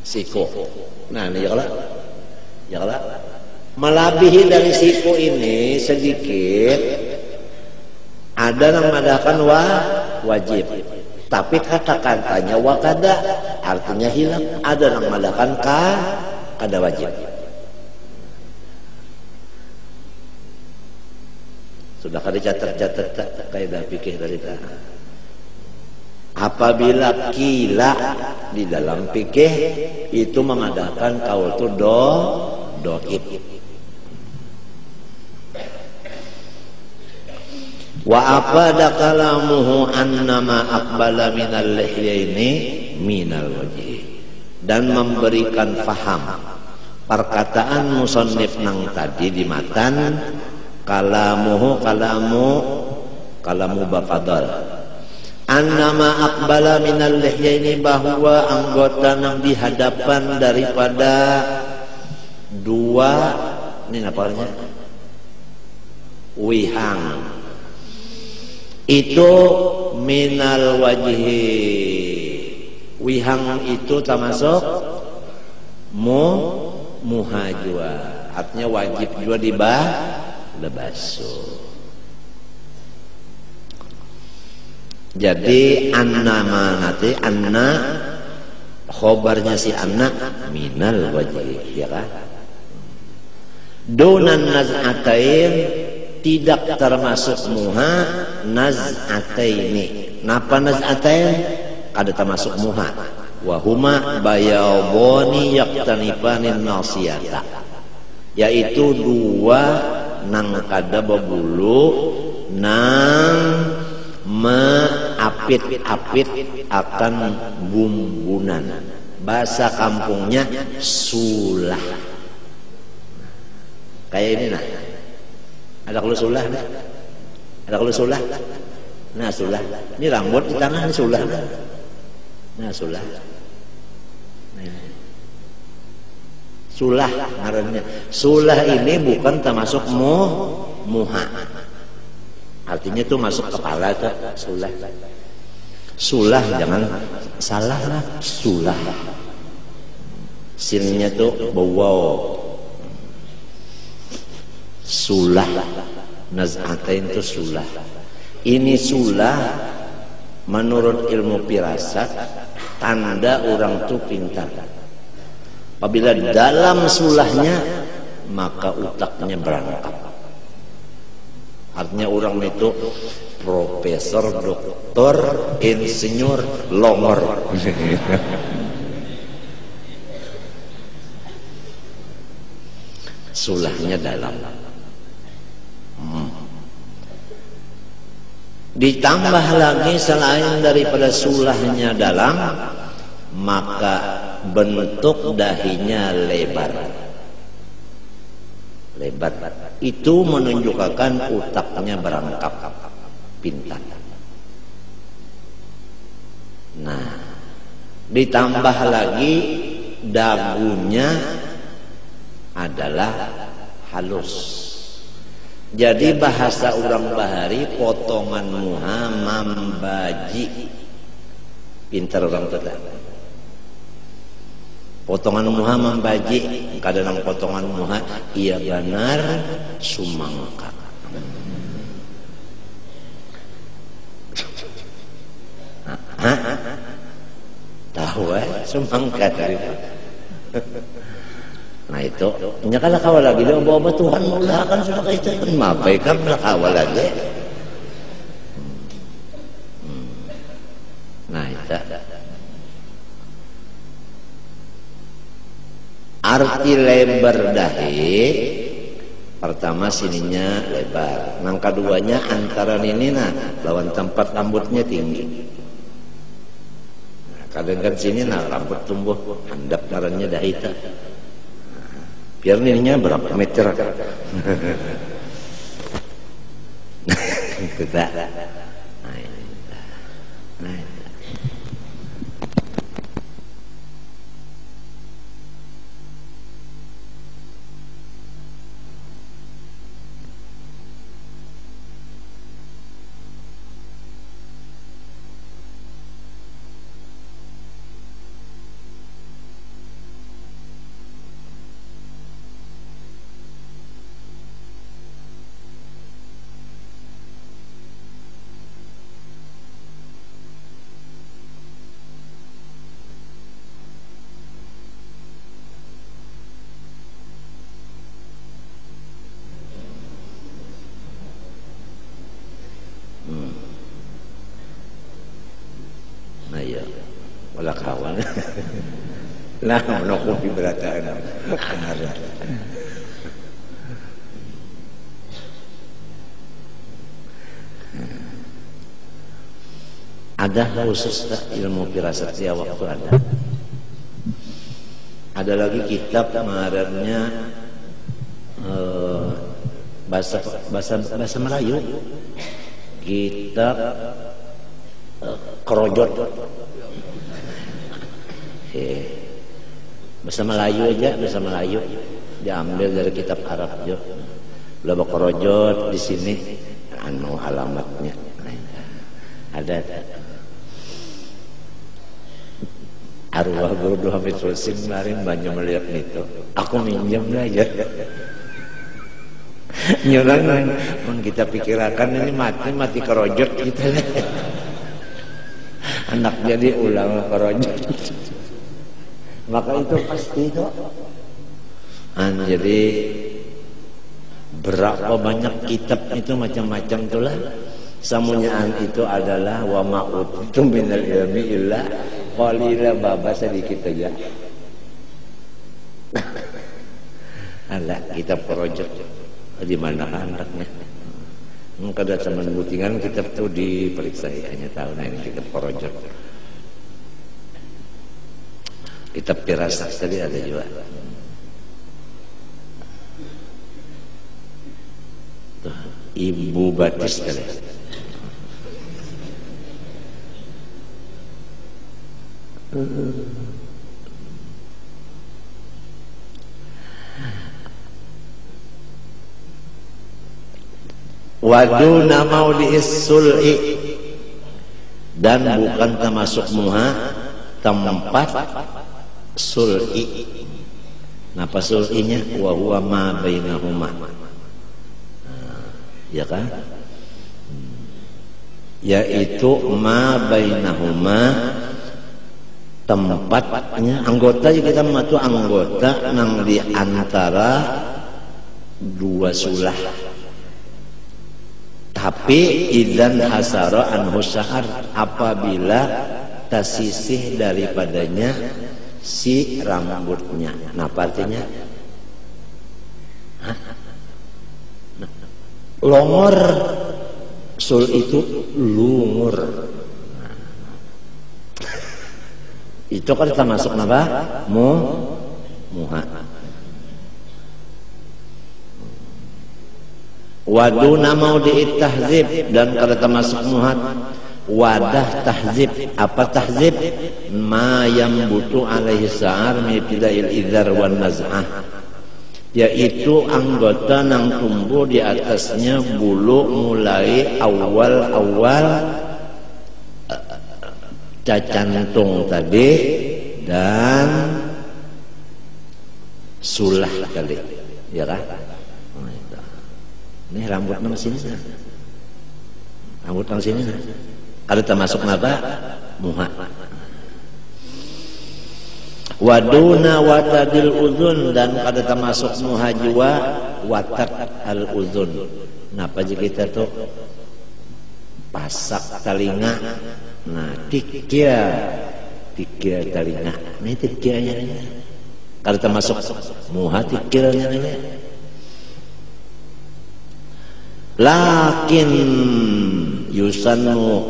siku. Nah ini ya kalau melebihi dari siku ini sedikit, ada yang mengadakan wajib, tapi kata-katanya wakada artinya hilang. Ada yang mengadakan kada wajib. Sudah kada catat kaidah fikih dari kita. Apabila kila di dalam fikih itu mengadakan kaul tu doib. Wa afada kalamuhu annama aqbala minal lihyaini minal wajhi, dan memberikan faham perkataan musannif nang tadi di matan kalamu bafadal annama aqbala minal lihyaini, bahwa anggota nang di hadapan daripada dua ini namanya wihang itu minal wajhi. Wihang itu termasuk muha jua, artinya wajib juga dibasuh. Jadi anna khobarnya si anna minal wajhi, ya kan? Dunan naz'atain, tidak termasuk muha naz'ataini. Napa naz'atain? Kada termasuk muha. Wahuma bayadhani yaqtanifanin nasiyata, yaitu dua nang kada bebulu nang meapit-apit akan bumbunan. Bahasa kampungnya sulah. Kayak ini nah. Ada kalau sulah, ada kalau sulah. Nah sulah, ini rambut di tangan sulah. Nah sulah, sulah ngarannya. Sulah ini bukan termasuk muha. Artinya itu masuk kepala tuh sulah. Sulah jangan salah lah, sulah. Sinnya tuh bawa. Sulah, naz'atain itu sulah. Ini sulah menurut ilmu firasat tanda orang itu pintar. Apabila dalam sulahnya maka utaknya berangkat. Artinya orang itu profesor, doktor, insinyur, longor. Sulahnya dalam. Ditambah lagi selain daripada sulahnya dalam, maka bentuk dahinya lebar. Lebar itu menunjukkan utaknya berangkap pintar. Nah, ditambah lagi dagunya adalah halus. Jadi bahasa orang bahari potongan muha mambaji. Pintar orang tua. Potongan muha mambaji, kadang potongan muha iya benar sumangka. Tahu sumangka dari. Nah itu, nyakalah kawal lagi dia bawa Tuhan maulah kan sudah kayak itu mapai kan kawal lagi. Nah itu. Arti lebar dahi, pertama sininya lebar, yang keduanya antara ini lawan tempat rambutnya tinggi. Nah, kadang kan sini rambut tumbuh handap ngarannya dahi itu. Biar ininya berapa meter? Kita. kawan. Nah, kopi berataan. Ada khusus tak ilmu firasat ya waktu ada. Ada lagi kitab ngarannya bahasa Melayu. Kitab Kerojot. Bahasa Melayu aja, bahasa Melayu diambil dari kitab Arab jo. Loba Kerojot di sini anu alamatnya. Ada arwah guru Hamid Rusim kemarin banyak melihat itu. Aku minjem aja. Nyurang kita pikirkan ini mati kerojot kita. Anak jadi ulama kerojot. Maka itu pasti itu. Jadi berapa banyak kitab itu macam-macam itulah. Samunyaan itu adalah wa ma'utitu minal ilmi illa qalila, baba sedikit aja. Ada kitab kerojot di mana anaknya. Kada zaman butingan kitab itu diperiksa hanya tahun ini kitab kerojot. Kitab firasat tadi ada juga. Tuh, Ibu Batis kali. Waduna maudhi'is sul'i, dan bukan termasuk muha tempat sul'i. Napa sul'inya? Wa huwa ma bainahuma. Ya kan? Yaitu ma bainahuma, tempatnya anggota kita matu anggota nang di antara dua sulah. Tapi idzan hasara anhu sya'ar, apabila tersisih daripadanya si rambutnya. Nah, artinya longor, sul itu lungur. Itu kan termasuk apa? Muha. Waduna maudhi'it tahzib, dan kada termasuk muhat wadah tahzib. Apa tahzib? Ma yambutu alaihi sa'ar min ibtida'il idzar wan naz'ah, yaitu anggota nang tumbuh di atasnya bulu mulai awal-awal cacantung tadi dan sulah kali, ya kan? Ini rambut nang sini, rambut nang sini, ada termasuk apa? Muha. Waduna watadil uzun, dan ada termasuk muha jua watak al uzun. Napa jika kita tuh pasak telinga, nah tikia telinga, ini tikianya ini, ada termasuk muha tikilnya ini. Lakin yusannu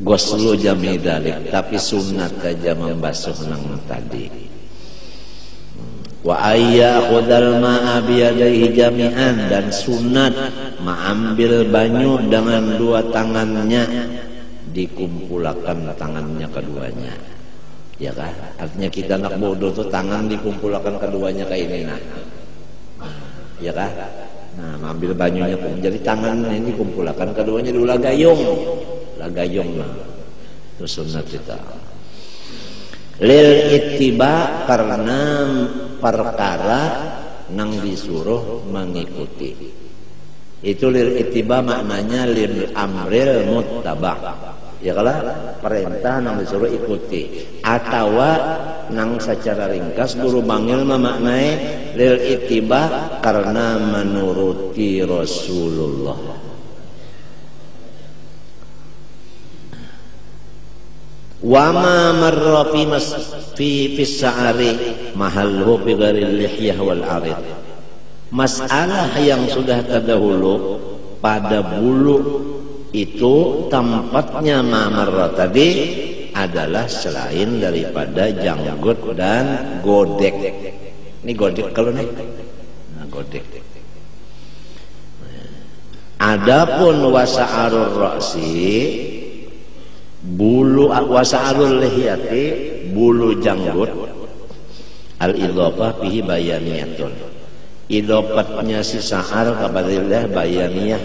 ghuslu jami dalik, tapi sunat aja membasuh nang tadi. Wa ayya khudal ma'a biyadaihi jami'an, dan sunat mengambil banyu dengan dua tangannya, dikumpulkan tangannya keduanya, ya kan? Artinya kita nak bodoh tuh tangan dikumpulkan keduanya kayak ini, nah, ya kan? Nah, ambil banyunya pun jadi tangan ini kumpulkan keduanya dulu lagayong lah. Itu sunat kita. Lil ittiba, karena perkara nang disuruh mengikuti. Itu lil ittiba maknanya lil amril muttaba. Ya kalau perintah nang disuruh ikuti, atau nang secara ringkas guru bangil memaknai lil ittiba karena menuruti Rasulullah. Wa ma marra fi sa'ari mahalhu fi ghairil lihyah wal arid. Masalah yang sudah terdahulu pada bulu itu tempatnya ma marra tadi adalah selain daripada janggut dan godek. Ini godek kalau nih. Nah, godek. Adapun wasa'arur ra'si bulu wasa'arul lihiyati bulu janggut al-idhofah fihi bayaniyatun. Idhofatnya si sa'ar kepada bayaniyah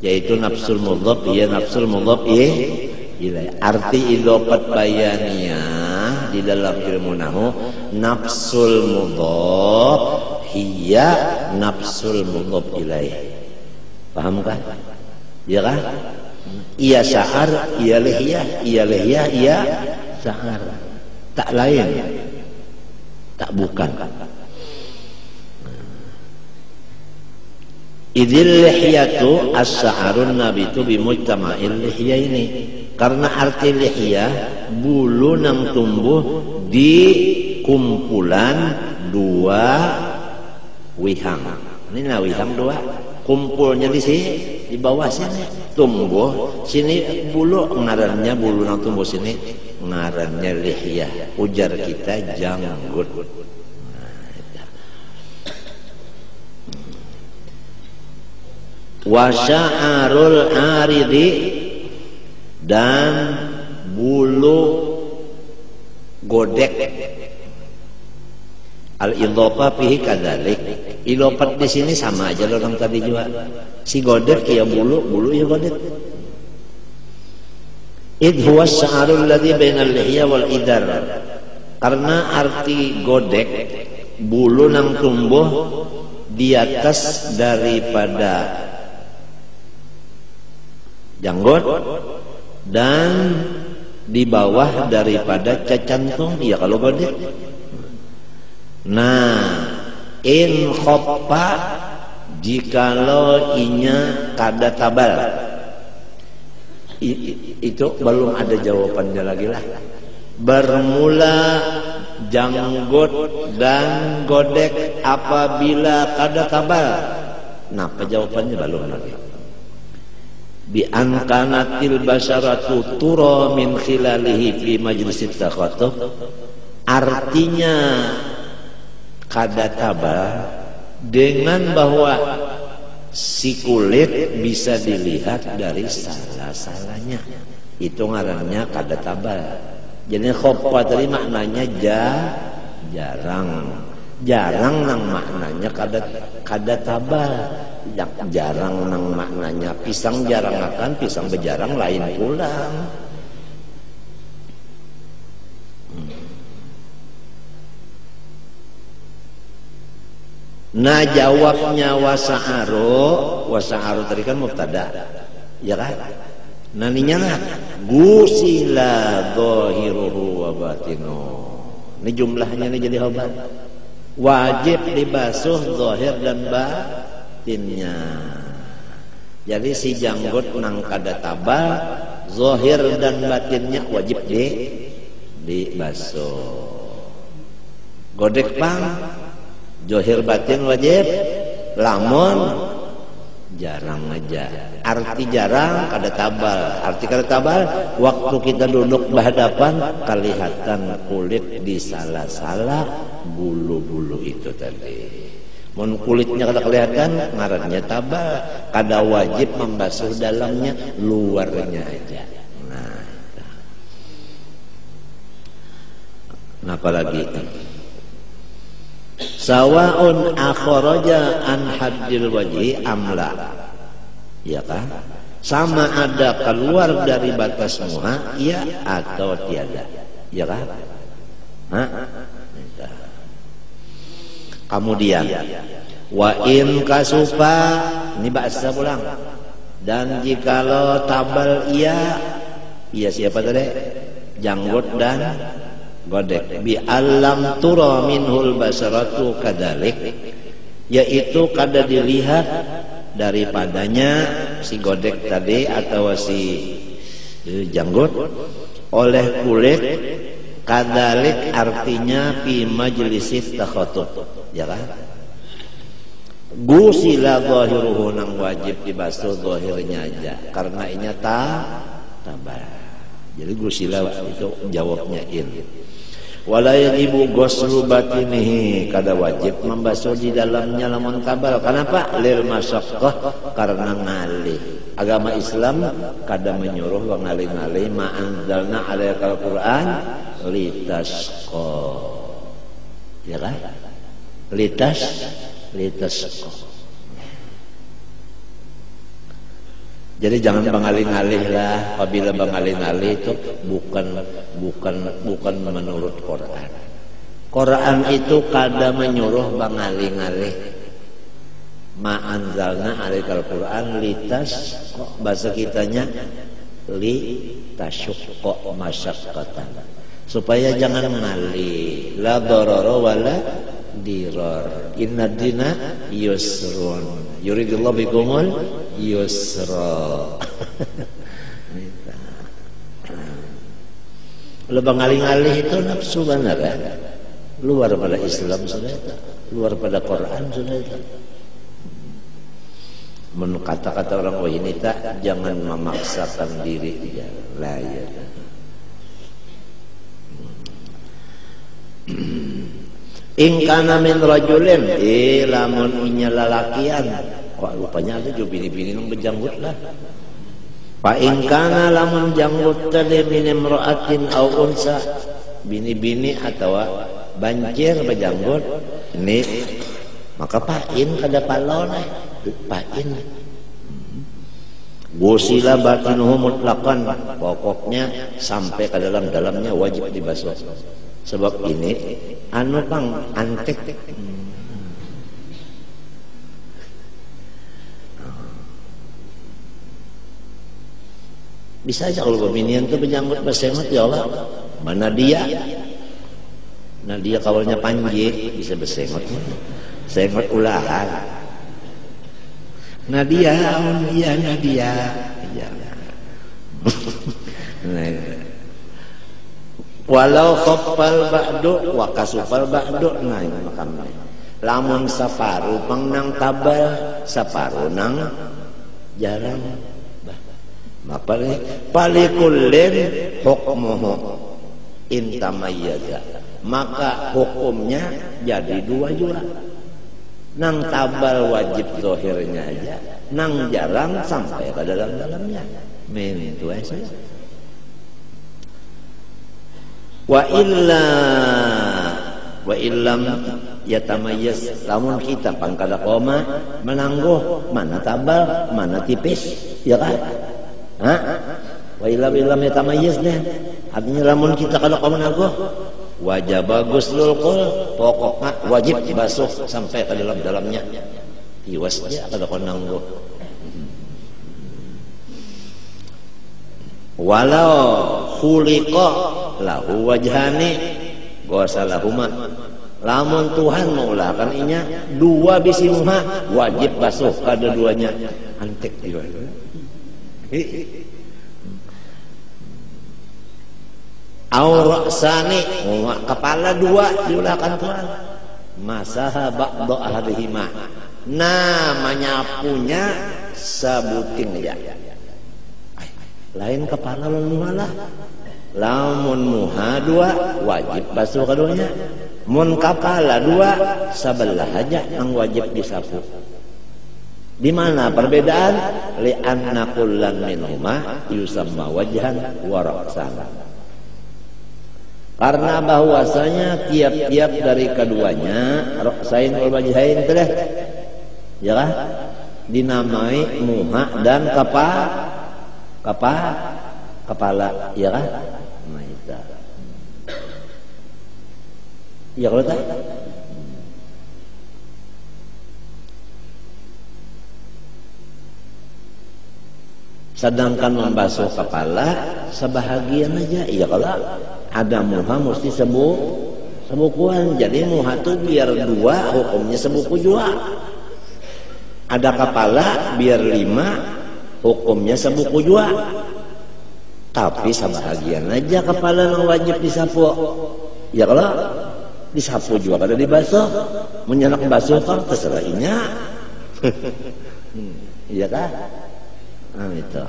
yaitu nafsul mudhaf ya nafsul mudhaf ilaih. Arti idhofat bayaniyah di dalam ilmu nahwu nafsul mudhaf hiya nafsul mudhaf ilaih. Paham kan? Ya kan? Ia sa'ar, ia lihyah, ia sa'ar. Tak lain. Tak bukan. Idil lihyatu as-sa'arun nabitu bimujtama'il lihyaini. Karena arti lihyah bulu nang tumbuh di kumpulan dua wihang. Ini nah wihang dua. Kumpulnya di sini, di bawah sini tumbuh, sini bulu ngarannya bulu nang tumbuh sini ngarannya lihyah. Ujar kita janggut. Wa sya'arul aridi dan bulu godek al-idhofah fihi kadzalik. Idhofat di sini sama aja orang tadi juga. Si godek ya bulu ya godek. Id huwa as-sa'arul ladzi bainal lihya wal idar. Karena arti godek bulu nang tumbuh di atas daripada janggut dan di bawah daripada cacantung ya kalau godek. Nah, in khoppa jikalau inya kada tabal itu belum ada jawabannya lagi lah. Bermula janggut dan godek apabila kada tabal. Nah, jawabannya belum lagi. Bi an kanatil basyaratu tura min khilalihi fi majlisit takhatub. Artinya kada tabal dengan bahwa si kulit bisa dilihat dari salah-salahnya. Itu ngarannya kada tabal. Jadi khoppa tadi maknanya jarang. Jarang nang maknanya kada tabal. Jarang nang maknanya pisang jarang makan, pisang bejarang lain pulang. Nah jawabnya wasa'aru tadi kan mubtada, ya kan? Nah ninya gusila zahiruhu wa batinu. Ini jumlahnya ini jadi khobar. Wajib dibasuh zahir dan batinnya. Jadi si janggut nang kada tabal, zahir dan batinnya wajib dibasuh. Godek pang zahir batin wajib, lamun jarang aja. Arti jarang kada tabal. Arti kada tabal waktu kita duduk berhadapan kelihatan kulit di salah-salah bulu-bulu itu tadi. Mun kulitnya kada kelihatan ngarannya tabal, kada wajib membasuh dalamnya, luarnya aja. Nah apalagi sawaun akhraja an haddil wajhi amla, ya kan? Sama ada keluar dari batas muha ya atau tiada, ya kan? Kemudian wa in kasufa, ini bahasa pulang. Dan jikalau tabal iya siapa tadi? Janggut dan godek. Bi alam tura minhul basaratu kadalik, yaitu kada dilihat daripadanya si godek tadi atau si janggut oleh kulit, kadalik artinya fi majlisit takhatub, ya kan? Gusila zahiruhu nang wajib dibasuh zahirnya aja karena inya tabah. Jadi gusila itu jawabnya in. Wala yajibu ghuslu batinihi, kada wajib membasuh di dalamnya lamun kabal. Kenapa? Lil masyaqqah, karena ngalih. Agama Islam kada menyuruh ngalih-ngalih ma anzalna alaikal Qur'an litasqa. Ya kan? Litasqa. Jadi jangan mengalih-alih lah. Apabila mengalih-alih itu bukan menurut Quran. Quran itu kada menyuruh mengalih-alih. Ma anzalna alaikal Quran litas, bahasa kitanya li tasyuqqa masyaqqatan. Supaya jangan mengalih. La darara wala dirar. Inna dina yusrun. Yuridullahu bikumul yusra. Lebang alih-alih itu nafsu benar kan? Luar pada Islam sudah, luar pada Quran sudah. Menurut kata-kata orang wanita, jangan memaksakan diri dia. Lah ya. In kana min rajulin, lamun inya lalakian. Kok rupanya ada juga bini-bini nang bejanggut lah. Fa in kana lamun janggut tadi min imra'atin au unsa, bini-bini atau banjir bejanggut ini maka pain kada palon pain. Gusila batinuhu mutlaqan, pokoknya sampai ke dalamnya wajib dibasuh. Sebab ini anu Kang antek. Bisa aja kalau peminian itu menyangkut bersengot ya Allah. Mana dia? Nah dia kawalnya panji bisa bersengot. Sengot ulahan. Nadia, Nadia. Ya. Walau khaffal ba'du wa kasufal ba'du, nah ini makamnya. Lamun saparu pangnang tabal, saparu nang jarang. Maka palikullin hukmuhu intamayyaza, maka hukumnya jadi dua juga. Nang tabal wajib zahirnya aja, nang jarang sampai ke dalamnya. Itu aja. Wa illam yatamayyaz, lamun kita pangkada koma menangguh mana tabal mana tipis, ya kan? Wa illam yatamayyaz deh, artinya lamun kita kada koma menangguh wajib ghuslul qul, pokoknya wajib dibasuh sampai ke dalamnya. Tiwas dia kada kona nangguh. Walau khuliqa lahu wajhani ghasalahuma, lamun Tuhan maulakan inya dua bisi muha wajib basuh kedua-duanya. Antek juga. Aurasani, kepala dua diulakan Tuhan. Masaha ba'da ahlihima, namanya punya sebutin ya. Lain kepala malah. Lamun muha dua wajib basuh keduanya. Mun kepala dua sebelah aja yang wajib disapu. Di mana perbedaan? Li anna kullan minhuma yusamma wajhan wa ra'san. Karena bahwasanya tiap-tiap dari keduanya ra'sain wal wajhain teh ya kan dinamai muha dan kepala ya kan. Nah itu ya kalau tak sedangkan membasuh kepala sebahagian aja. Iya kalau ada muha mesti sebukuan. Jadi muha tuh biar dua hukumnya sebuku juga. Ada kepala biar lima hukumnya sebuku juga. Tapi sebahagian aja kepala yang wajib disapu. Ya kalau disapu juga kada dibasuh. Menyenak basuh kan terserahnya. Iya kan? Nah itu.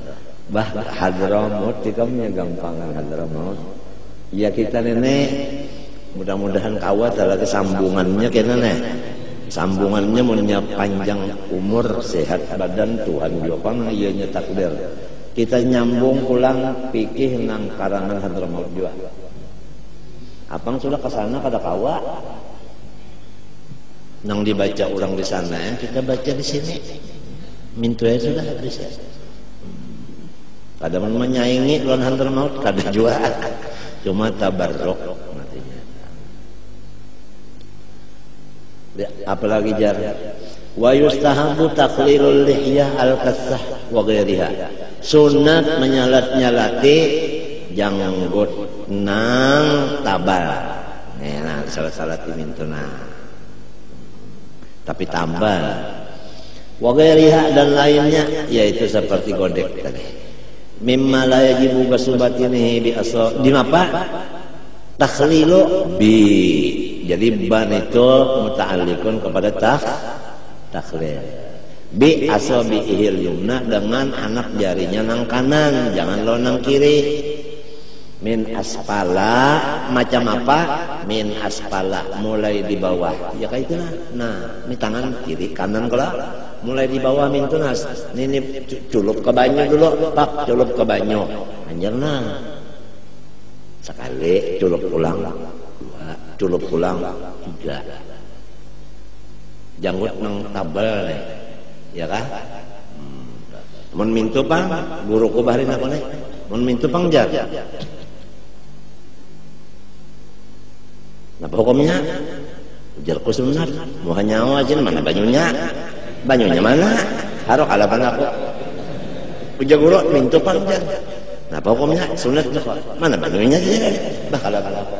Bah Hadramaut kamu gampangan Hadramaut. Ya kita nenek mudah-mudahan kawat lagi sambungannya kena nih. Sambungannya punya panjang umur, sehat badan Tuhan juga kan ianya takdir. Kita nyambung pulang pikih nang karangan Hadramaut juga. Abang sudah ke sana kada kawa. Nang dibaca orang di sana, kita baca di sini. Mintu aja sudah habis ya. Kada menyaingi lawan Hadramaut kada juga. Cuma tabarruk matinya. Apalagi jar wa yustahabu taqlilul lihyah al-kassah wa ghairiha. Sunat menyalat-nyalati janggut nang tabal. Nah, salat-salat mintuna. Tapi tambal. Wa ghairiha dan lainnya yaitu seperti godek tadi. Mimma la yajibu basubatihi bi asal di apa? Takhlilu bi. Jadi ban itu muta'alliqun kepada takhlil. Bi asabi'ihil yumna dengan anak jarinya nang kanan, jangan lo nang kiri. Min asfala macam apa? Min asfala mulai di bawah. Ya kayak itu nah, ini tangan kiri kanan kalau mulai di bawah mintunas. Ini culup ke banyu dulu, pak culup ke banyu. Anjarna. Sekali culup pulang, dua culup pulang, tiga. Janggut nang tabel nih, ya kan? Mun mintu pang, guruku baharin aku nih. Mun mintu pang jar. Apa hukumnya? Ujarku sunat. Mau nyawa aja mana banyunya? Banyunya mana? Harok alapan aku. Ujar guru mintu panjang. Apa hukumnya? Sunat juga. Mana banyunya sih? Bakal aku.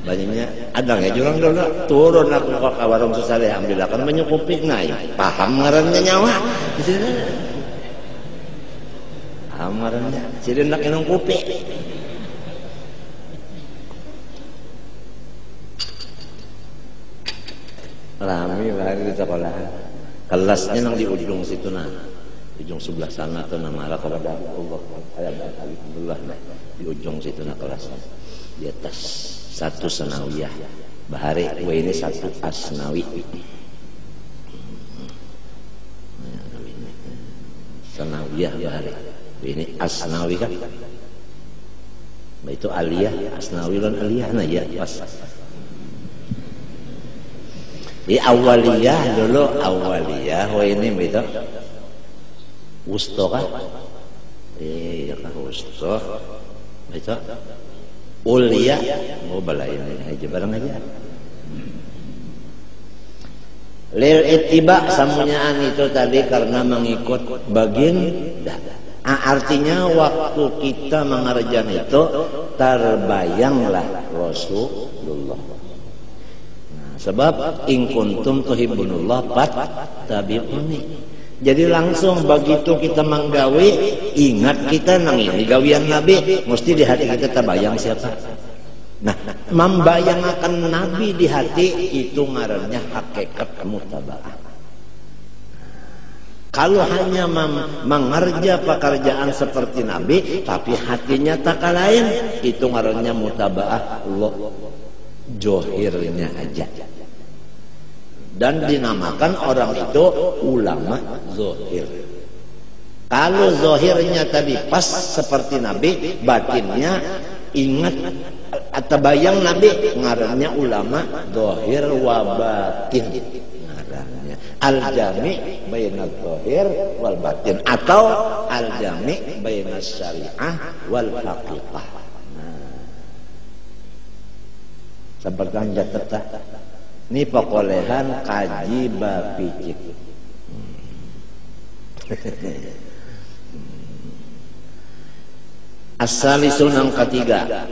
Banyunya ada nggak jurang dulu? Turun aku ke warung susale. Alhamdulillah kan menyukupi naik. Paham ngarannya nyawa? Di sini. Paham ngarannya. Sini nak minum kopi. Rame bahari di sekolah. Kelasnya nang di ujung situ nah. Ujung sebelah sana tuh nama Allah kepada Allah. Alhamdulillah nah. Di ujung situ nah kelasnya. Di atas satu sanawiyah. Bahari ini satu asnawi. Sanawiyah bahari. Ini asnawi kan. Itu aliyah, asnawi dan aliyah nah ya pas. Di awaliyah dulu awaliyah, ini begitu. Wusto kan? Iya kan wusto. Begitu. Ulia, mau balai ini aja barang aja. Lil ittiba samunyaan itu tadi karena mengikut baginda. Artinya waktu kita mengerjakan itu terbayanglah Rasulullah. Sebab in kuntum tuhibbunullah fattabi'uni. Jadi langsung begitu kita menggawe ingat kita nang ini gawian Nabi, mesti di hati kita terbayang siapa. Nah, membayangkan Nabi di hati itu ngarannya hakikat mutabaah. Kalau hanya mengerja pekerjaan seperti Nabi tapi hatinya tak lain, itu ngarannya mutabaah Allah. Johirnya aja. Dan dinamakan orang itu ulama zohir. Kalau zohirnya tadi pas seperti Nabi, batinnya ingat atau bayang Nabi, ngarannya ulama zohir wa batin. Ngarannya al-jami bainal zohir wal batin atau al-jami bainas syariah wal haqiqah. Seperti anjat tetap ini pekolehan kaji bapicik. As-salisun yang ketiga,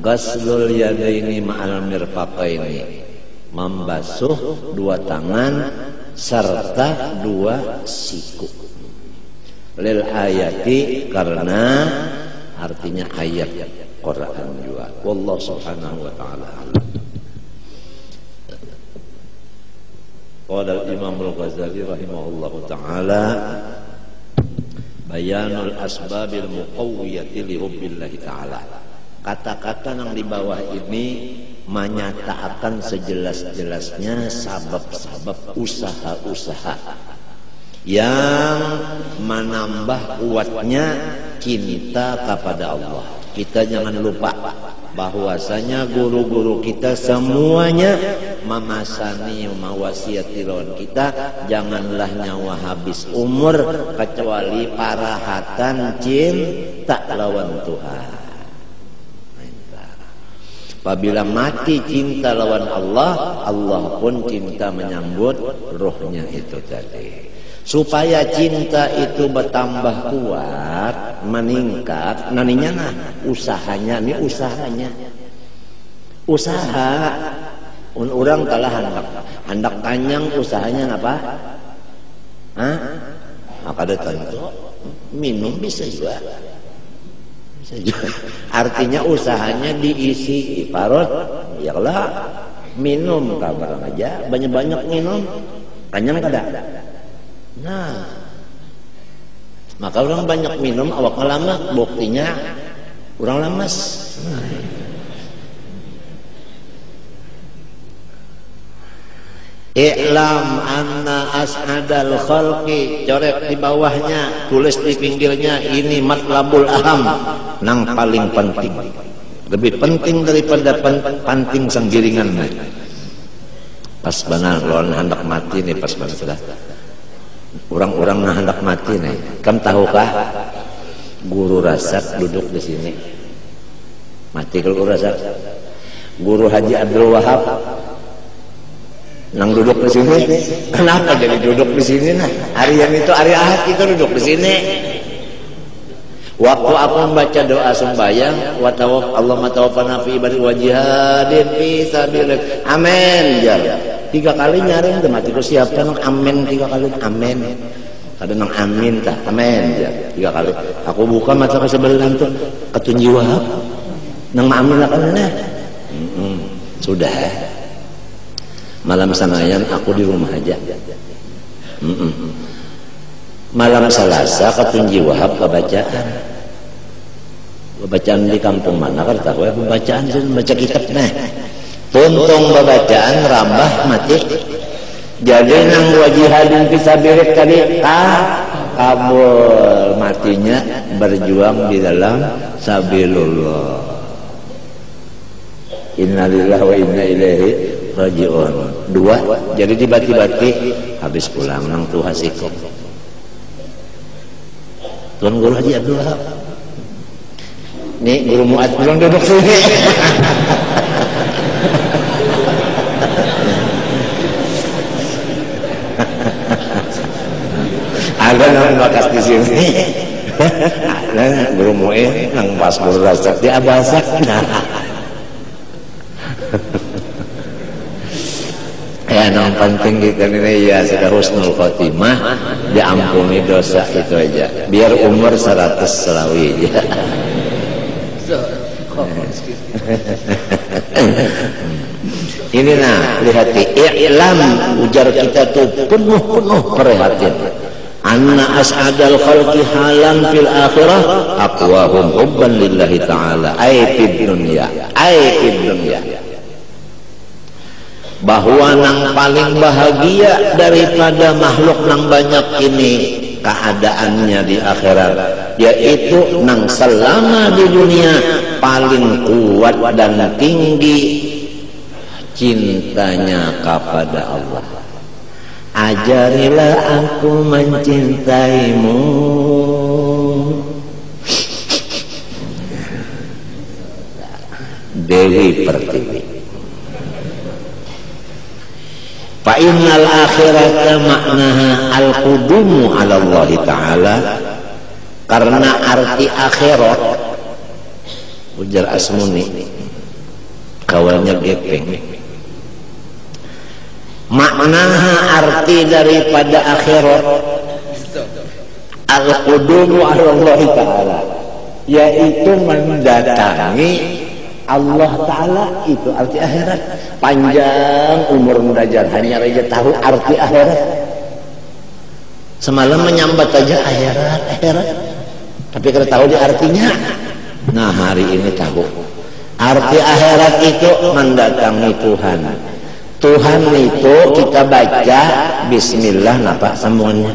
ghaslul yadaini ma'al mirfaqaini, membasuh dua tangan serta dua siku. Lil ayati karena artinya ayat Quran juga. Wallahu subhanahu wa ta'ala. Qala al-Imam al-Ghazali rahimahullahu ta'ala, bayanul asbabil muqawwiyati li hubbillah ta'ala. Kata-kata yang di bawah ini menyatakan sejelas-jelasnya sabab-sabab usaha-usaha yang menambah kuatnya cinta kepada Allah. Kita jangan lupa bahwasanya guru-guru kita semuanya memasani mewasiati lawan kita, janganlah nyawa habis umur kecuali parahatan cinta lawan Tuhan. Apabila mati cinta lawan Allah, Allah pun cinta menyambut rohnya itu tadi. Supaya cinta itu bertambah kuat, meningkat, naninya nah usahanya, ini usahanya. Usaha orang kalah hendak tanyang usahanya apa? Hah? Maka ada tentu minum bisa juga. Artinya usahanya diisi parot, ya lah minum kabar aja, banyak-banyak minum, kenyang kada. Nah, maka orang banyak minum awak lama, buktinya orang lemas. I'lam anna as'adal khalqi, coret di bawahnya, tulis di pinggirnya, ini matlabul aham, nang paling penting, lebih penting daripada panting sanggiringan. Pas benar lawan hendak mati nih, pas benar sudah orang-orang nah hendak mati nih. Kamu tahukah Guru Rasak duduk di sini mati? Kalau Guru Rasak, Guru Haji Abdul Wahab nang duduk di sini. Kenapa jadi duduk di sini? Nah, harian itu hari Ahad kita duduk di sini. Waktu aku membaca doa sembahyang, wa tawaf Allahumma tawaffana fi ibadil wa jihadin fi sabilik. Amin. Ya. 3 kali nyaring teh mati ku siapkan amin 3 kali. Amin. Ada nang amin tah. Amin. Ya. 3 kali. Aku buka mata ke sebelah itu ketunji Wahab. Nang amin akan nah. Sudah. Malam sanayan aku di rumah aja. Malam Selasa ketunji Wahab bacaan di kampung mana kan tahu ya, bacaan baca kitab nah. Tuntung bacaan rambah mati. Jadi nang wajihadin fisabilik tadi kabul matinya berjuang di dalam sabilullah. Innalillahi wa inna ilaihi rajiun. 2, jadi dibati-bati habis pulang nang tuh hasiko. Tuan Guru Haji Abdul Wahab. Nih Guru Muad belum duduk sini. Ada nang bakas di sini. Ada Guru Muad nang pas Guru Rasak dia abasak. Ya yang penting kita ini ya sudah husnul khotimah, diampuni dosa itu aja, biar umur 100 selawi ya. Ini nah lihat i'lam, ujar kita tuh penuh perhatian. Anna as'adal khalqi halan fil akhirah aqwahum hubban lillahi ta'ala ay fid dunya. Bahwa nang paling bahagia daripada makhluk nang banyak ini keadaannya di akhirat, yaitu nang selama di dunia paling kuat dan tinggi cintanya kepada Allah. Ajarilah aku mencintaimu, Dewi Pertiwi. Fa innal akhirata maknaha al-qudumu ala Allah Ta'ala, karena arti akhirat ujar Asmuni kawannya gepeng, maknaha arti daripada akhirat al-qudumu ala Allah Ta'ala, yaitu mendatangi Allah Ta'ala. Itu arti akhirat. Panjang umur Munajat hanya raja tahu arti akhirat. Semalam menyambat aja akhirat, tapi kalau tahu di artinya. Nah hari ini tahu arti akhirat itu mendatangi Tuhan. Tuhan itu kita baca Bismillah, napa sambungannya?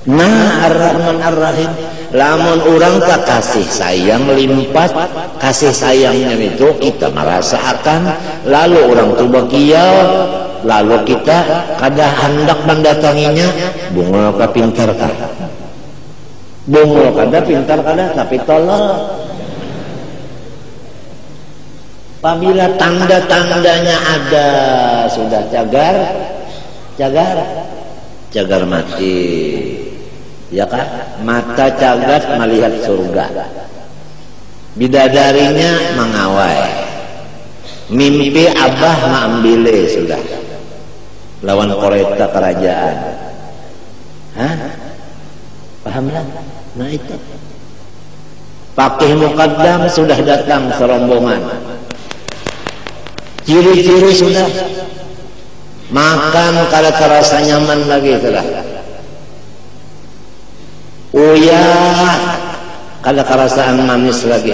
Nah Ar-Rahman Ar-Rahim. Lamun orang tak kasih sayang limpat, kasih sayangnya itu kita merasakan. Lalu orang tuba kiau, lalu kita kada hendak mendatanginya. Bungul ka pintar ka, bungul kada pintar kada, tapi tolol. Apabila tanda-tandanya ada, sudah cagar mati, ya kan? Mata cagat melihat surga, bidadarinya mengawai, mimpi abah maambile sudah, lawan kereta kerajaan. Hah? Pahamlah? Nah itu. Pakih mukaddam sudah datang serombongan. Ciri-ciri sudah. Makan kada terasa nyaman lagi sudah. Uyah kada kerasaan manis lagi.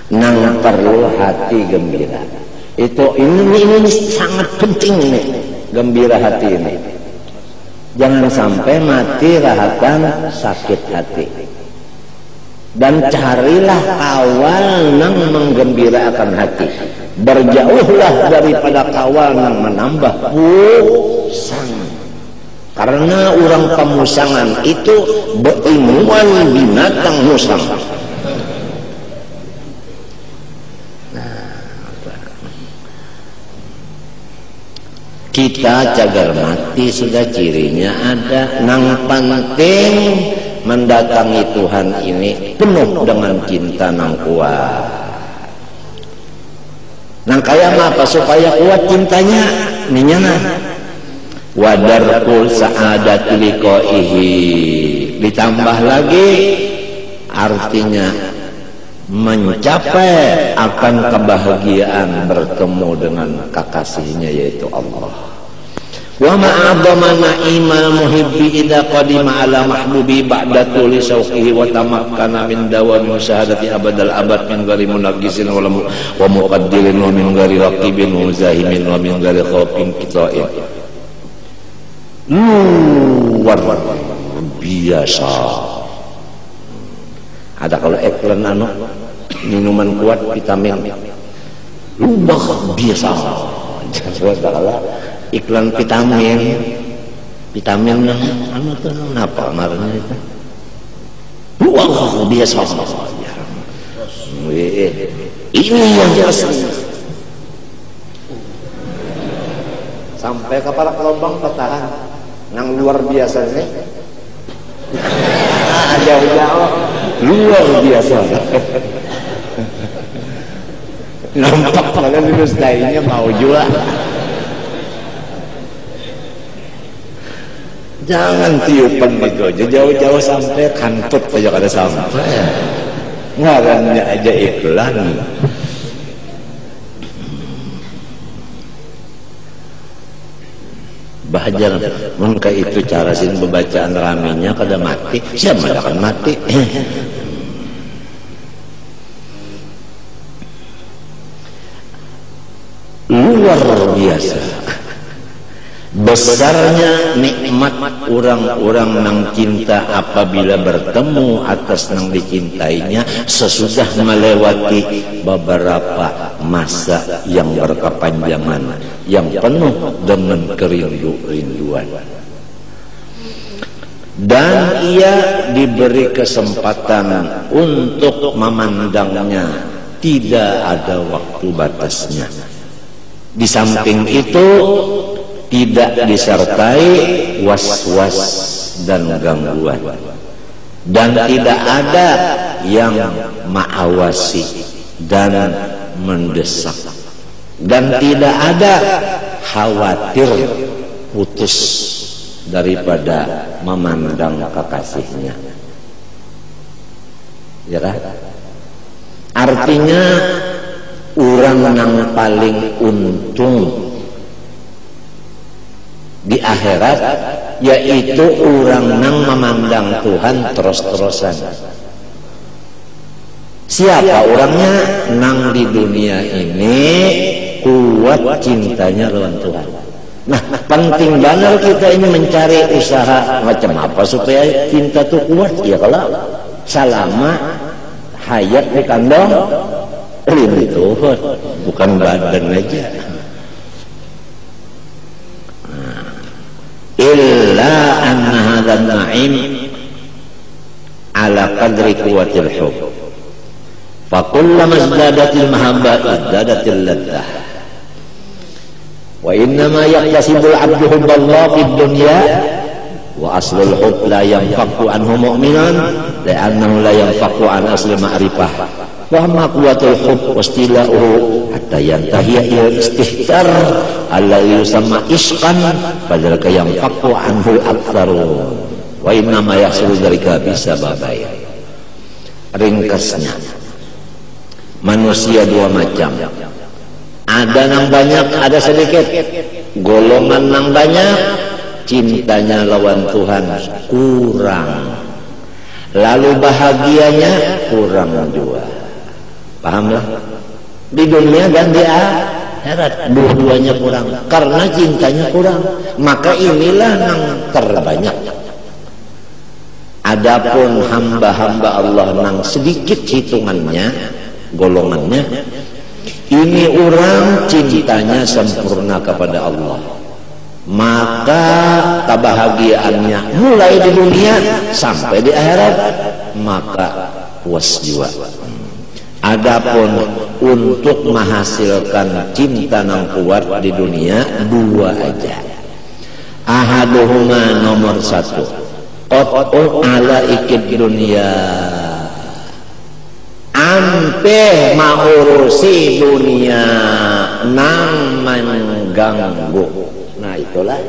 Nang perlu hati gembira. Itu ini sangat penting nih, gembira hati ini. Jangan sampai mati rahatan sakit hati. Dan carilah kawal nang menggembirakan hati. Berjauhlah daripada kawal nang menambah pusang. Karena orang pemusangan itu berimuan binatang musang. Kita cagar mati sudah cirinya ada. Nang penting mendatangi Tuhan ini penuh dengan cinta nang kuat. Nang kaya apa supaya kuat cintanya ninyana. Wadarkul sa'adati liqaihi. Ditambah lagi artinya mencapai akan kebahagiaan bertemu dengan kekasihnya yaitu Allah. Wa ma'adama na'imal muhibbi idha qadima ala mahbubi ba'da tuli syauqihi wa tamakkana min dawami musyahadati abadal abad min gari munagisin wa muqaddilin wa min gari raqibin wa muzahimin wa min gari khawfin kita'in. Luar biasa. Ada kalau iklan minuman kuat vitamin luar biasa. Jangan iklan vitamin tuh apa ngarannya itu luar biasa. Ini yang jelas sampai ke para gelombang petahan yang luar biasa nih. Jauh-jauh luar biasa. Nampak pada virus dainya mau juga. Jangan tiupan gitu aja, jauh-jauh sampai kantut aja kada sampai. Ngarannya aja iklan. Bahajar mungkin itu cara sin pembacaan raminya kada mati, siapa akan mati. Luar biasa besarnya nikmat orang-orang nang cinta apabila bertemu atas nang dicintainya sesudah melewati beberapa masa yang berkepanjangan yang penuh dengan kerinduan, dan ia diberi kesempatan untuk memandangnya, tidak ada waktu batasnya. Di samping itu tidak disertai was-was dan gangguan, dan tidak ada yang mengawasi dan mendesak, dan tidak ada khawatir putus daripada memandang kekasihnya. Ya kan? Artinya orang yang paling untung di akhirat yaitu orang yang memandang Tuhan terus-terusan. Siapa orangnya? Nang di dunia ini kuat cintanya lawan Tuhan. Nah, penting banget kita ini mencari usaha macam apa supaya cinta itu kuat. Ya kalau selama hayat di kandang rindu Tuhan, bukan badan aja. Illa anna hadzal na'im ala qadri quwwatil hubb. Fa kullama izdadatil mahabbah izdadatil laddah. Wa innama yaqtasibul 'abdu hubballah fid dunya wa aslul hubb la yanfaqu anhu mu'minan li'annahu la yanfaqu an asli ma'rifah. Wa amma quwwatul hubb wastila'uhu hatta yantahiya ila istihtar alladhi yusamma ishqan fadzalika yanfaqu anhu aktsaru wa innama yahsulu dzalika bisababai. Ringkasnya, manusia dua macam, ada yang banyak, ada sedikit. Golongan yang banyak cintanya lawan Tuhan kurang, lalu bahagianya kurang juga. Pahamlah? Di dunia dan di akhirat dua-duanya kurang karena cintanya kurang. Maka inilah yang terbanyak. Adapun hamba-hamba Allah yang sedikit hitungannya, golongannya, ini orang cintanya sempurna kepada Allah, maka kebahagiaannya mulai di dunia sampai di akhirat maka puas jiwa. Adapun untuk menghasilkan cinta yang kuat di dunia dua aja. Ahaduhuma nomor satu, qat'u ala ikid dunia, ampe maurusi dunia nang mengganggu. Nah itulah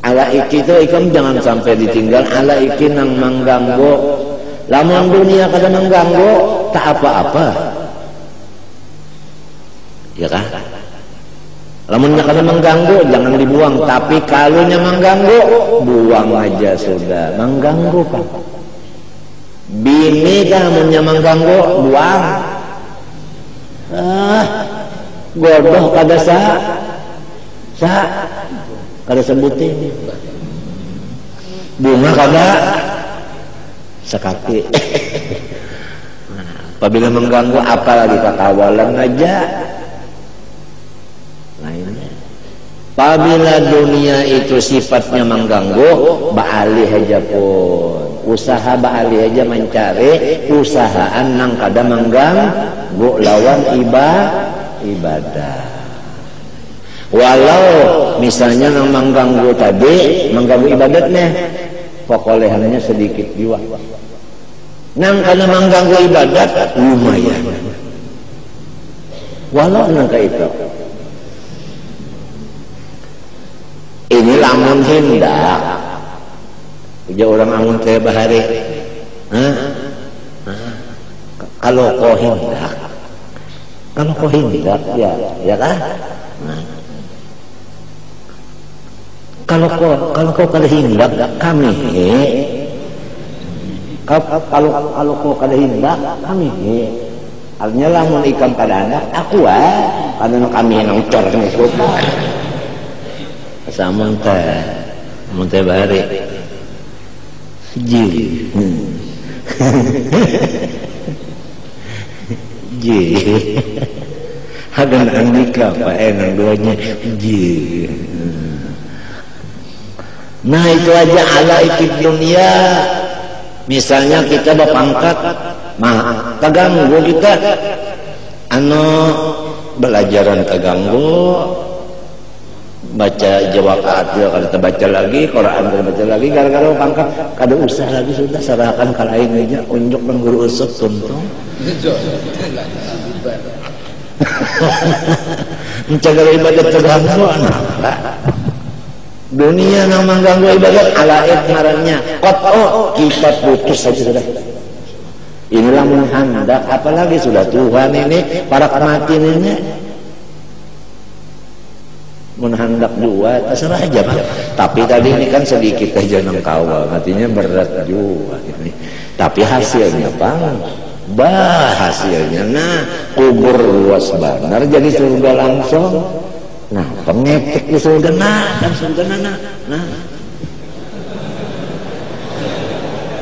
ala iki itu ikam jangan sampai ditinggal. Ala iki nang mengganggu. Lamun dunia kada mengganggu tak apa-apa, ya kan? Lamunnya kada mengganggu jangan dibuang, tapi kalunya mengganggu buang aja sudah. Mengganggu kan? Bini kamunya mengganggu buang. Godoh kada kada sebutin. Bunga kada sekaki. Apabila mengganggu apalagi kekawalan aja. Lainnya. Apabila dunia itu sifatnya mengganggu, baalih aja pun. Usaha baalih aja mencari usahaan nang kada mengganggu lawan ibadah. Walau misalnya nang mengganggu tadi, mengganggu ibadatnya, pekolehannya sedikit juga. Nang kada mengganggu ibadat lumayan. Walau nang kayak itu. Ini lamun hendak. Uja orang amun teh bahari. Kalau kau hendak. Kalau kau hendak ya kan? Kalau kau kada hendak kami kalau kau kada hendak kami artinya lamun ikam kada hendak aku karena kami nang cor ngikut samun teh bahari ji ada nang nikah apa nang duanya ji. Nah itu aja ala ikid dunia. Misalnya kita berpangkat, terganggu kita, belajaran terganggu, baca jawab juga kada terbaca lagi, Quran kada baca lagi, gara-gara pangkat kada usah lagi sudah serahkan ke lain aja, unjuk nang guru usut tuntung. Mencegah ibadat terganggu, Dunia nang mengganggu ibadat alaid ngarannya qat'u, kita putus saja sudah. Inilah menghendak, apalagi sudah Tuhan ini para kemati ini menghendak dua terserah aja Pak. Tapi tadi ini kan sedikit aja nang kawal, artinya berat juga ini. Tapi hasilnya Bang, hasilnya nah kubur luas benar jadi surga langsung. Nah pengepek di surga dan surga nah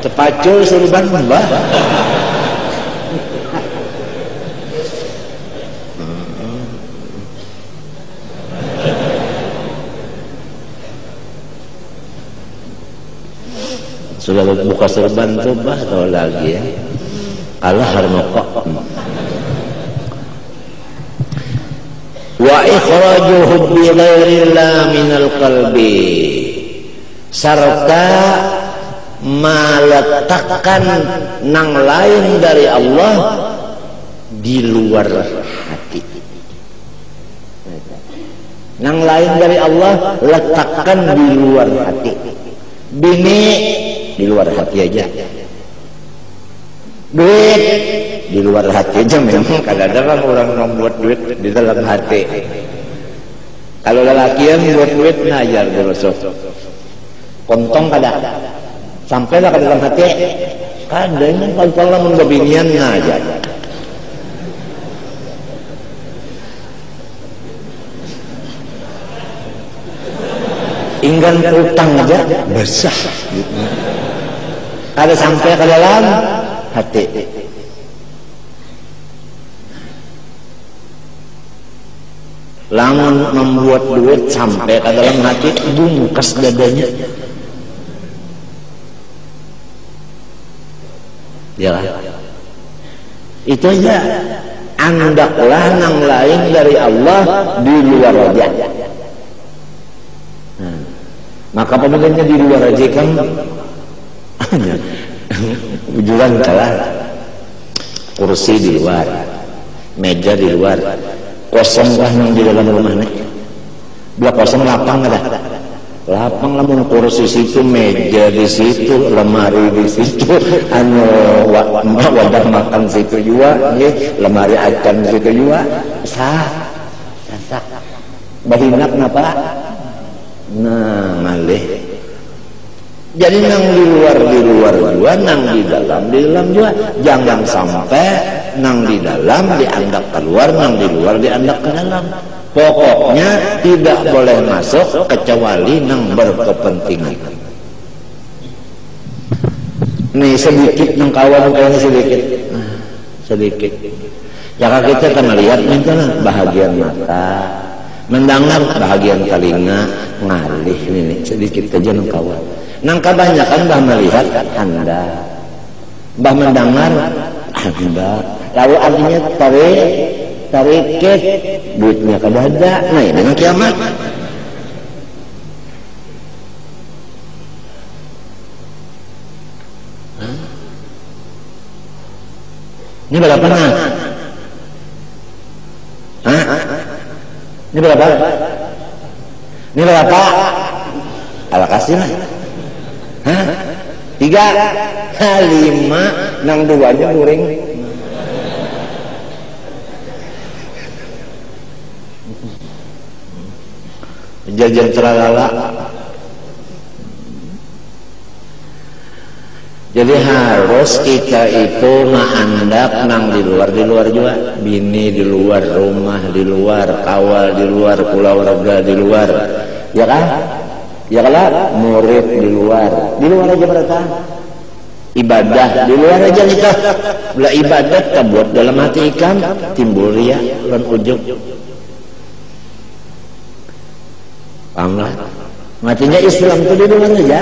cepacul surban mbah. Sudah buka serban tuh bah atau lagi ya Allah harmokok. Wa ikhraju hubbi ghairillah minal qalbi, serta meletakkan nang lain dari Allah di luar hati. Nang lain dari Allah letakkan di luar hati. Bini di luar hati aja, duit di luar hati aja. Memang kadang-kadang orang membuat duit di dalam hati. Kalau lelakian buat duit najar berusuk kontong kada sampailah ke dalam hati. Kadang kalau menggabinian najar inggan utang aja besar gitu. Ada sampai ke dalam hati. Lamun membuat duit sampai ke dalam hati, bungkas dadanya. Ya, itu aja. Andaklah nang lain dari Allah di luar aja. Maka pemilihannya di luar aja kan ujuran kalah, kursi di luar, meja di luar, kosong lah yang di dalam rumah nih. Belah kosong lapang ada, lapang lah mau kursi situ, meja di situ, lemari di situ, wadah makan situ juga, lemari acan situ juga, sah, bahinak kenapa? Nah malih. Jadi nang di luar juga, nang di dalam juga. Jangan sampai nang di dalam dianggap keluar, nang di luar dianggap ke dalam. Pokoknya tidak boleh masuk kecuali nang berkepentingan. Nih sedikit nang kawan kayaknya sedikit. Jika kita akan melihat misalnya bahagian mata, mendengar bahagian telinga, ngalih ini sedikit aja nang kawan. Nang kebanyakan bah melihat Anda, bah mendengar Anda, lalu artinya tariket duitnya kedada. Nah ini nang kiamat. Ini berapa nah? Ini berapa? Ini berapa? Ala kasih lah. 3, 5, nang 2-nya muring. Jajan teralala. Jadi harus kita itu maandak nang di luar juga. Bini di luar, rumah di luar, kawal di luar, keluarga di luar. Ya kan? Ya kalau murid di luar aja berapa? Ibadah di luar aja nikah. Bila ibadat terbuat dalam hati ikan, timbul ria lan ujub. Paham lah? Matinya Islam itu di luar aja.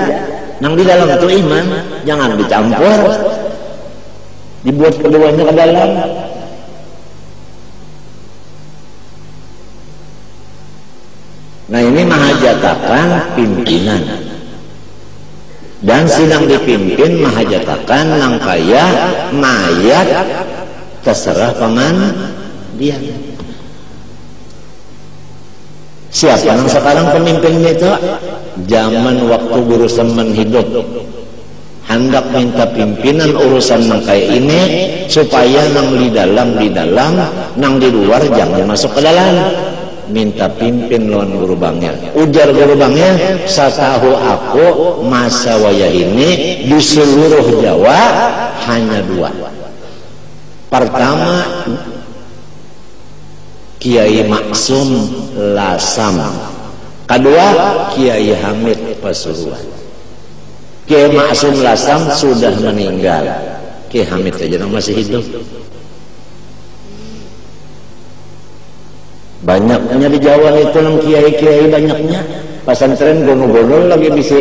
Nang di dalam itu iman, jangan dicampur. Dibuat keduanya ke dalam. Nah ini mahajatakan pimpinan dan sidang dipimpin mahajatakan nang kaya mayat terserah paman dia. Siapa yang sekarang pemimpinnya itu? Zaman waktu Guru Semen hidup, hendak minta pimpinan urusan nang kayak ini supaya nang di dalam nang di luar jangan masuk ke dalam. Minta pimpin lawan Guru Bangir. Ujar Guru Bangir, satahu aku masa wayah ini di seluruh Jawa hanya 2. Pertama Kiai Maksum Lasam, kedua Kiai Hamid Pasuruan. Kiai Maksum Lasam sudah meninggal, Kiai Hamid saja masih hidup. Banyaknya di Jawa itu nang kiai-kiai banyaknya. Pesantren gono-gono lagi bisa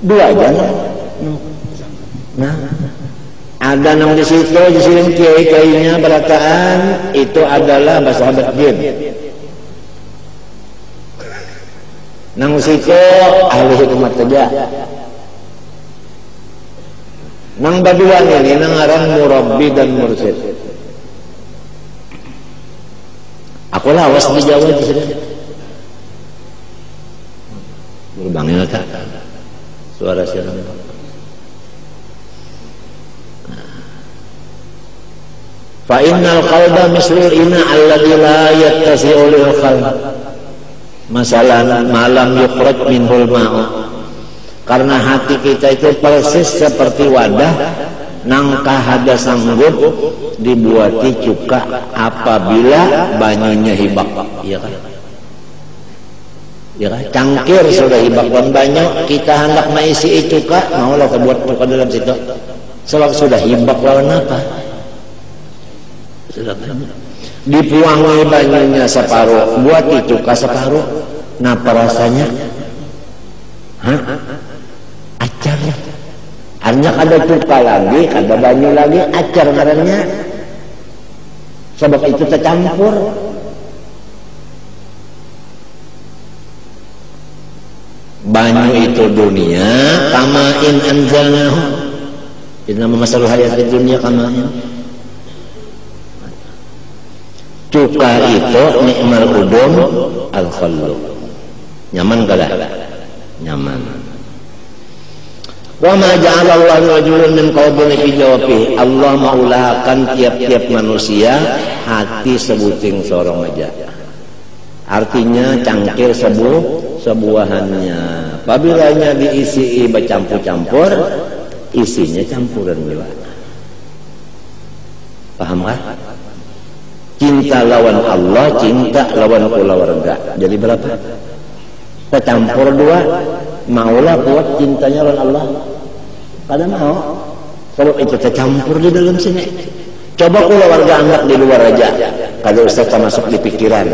2 aja. Nah, ada nang di situ di sini kiai-kiainya berataan itu adalah sahabat jin. Nang situ ahli hikmat saja. Nang baduan ini nang aran murabbi dan mursyid. Aku lawas di Jawa di sini. Berbangil tak? Suara siapa? Fa innal qalba mislul ina alladzi la yattasi'u lil qalb. Masalah malam yukhraj minhul ma'u. Karena hati kita itu persis seperti wadah nangkah ada sanggup dibuati cuka apabila banyunya hibak. Iya kan? Ya kan? Cangkir sudah hibak dan banyu, kita hendak mengisi cuka, maulah buat cuka dalam situ. Sebab sudah hibak lawan apa? Sudah banyak. Dipuangi banyunya separuh, buat cuka separuh. Napa rasanya? Hah? Acar. Hanya ada cuka lagi, ada banyu lagi, acar ngarannya. Sebab itu tercampur. Banyu itu dunia, kamain anzalnahu. Inna masalah hayat di dunia kamain. Cuka itu nikmal udum al-khallu. Nyaman kada? Nyaman. Wa ma ja'alallahu rajulun min qalbihi fi jawfihi. Allah maulakan tiap-tiap manusia hati sebuting sorong aja. Artinya cangkir sebuahannya. Apabila diisi bercampur-campur, isinya campuran juga. Paham kan? Cinta lawan Allah, cinta lawan keluarga. Jadi berapa? Tercampur 2. Maulah buat cintanya lawan Allah. Kada mau. Kalau itu tercampur di dalam sini. Coba keluarga anak di luar aja. Kada usah termasuk di pikiran.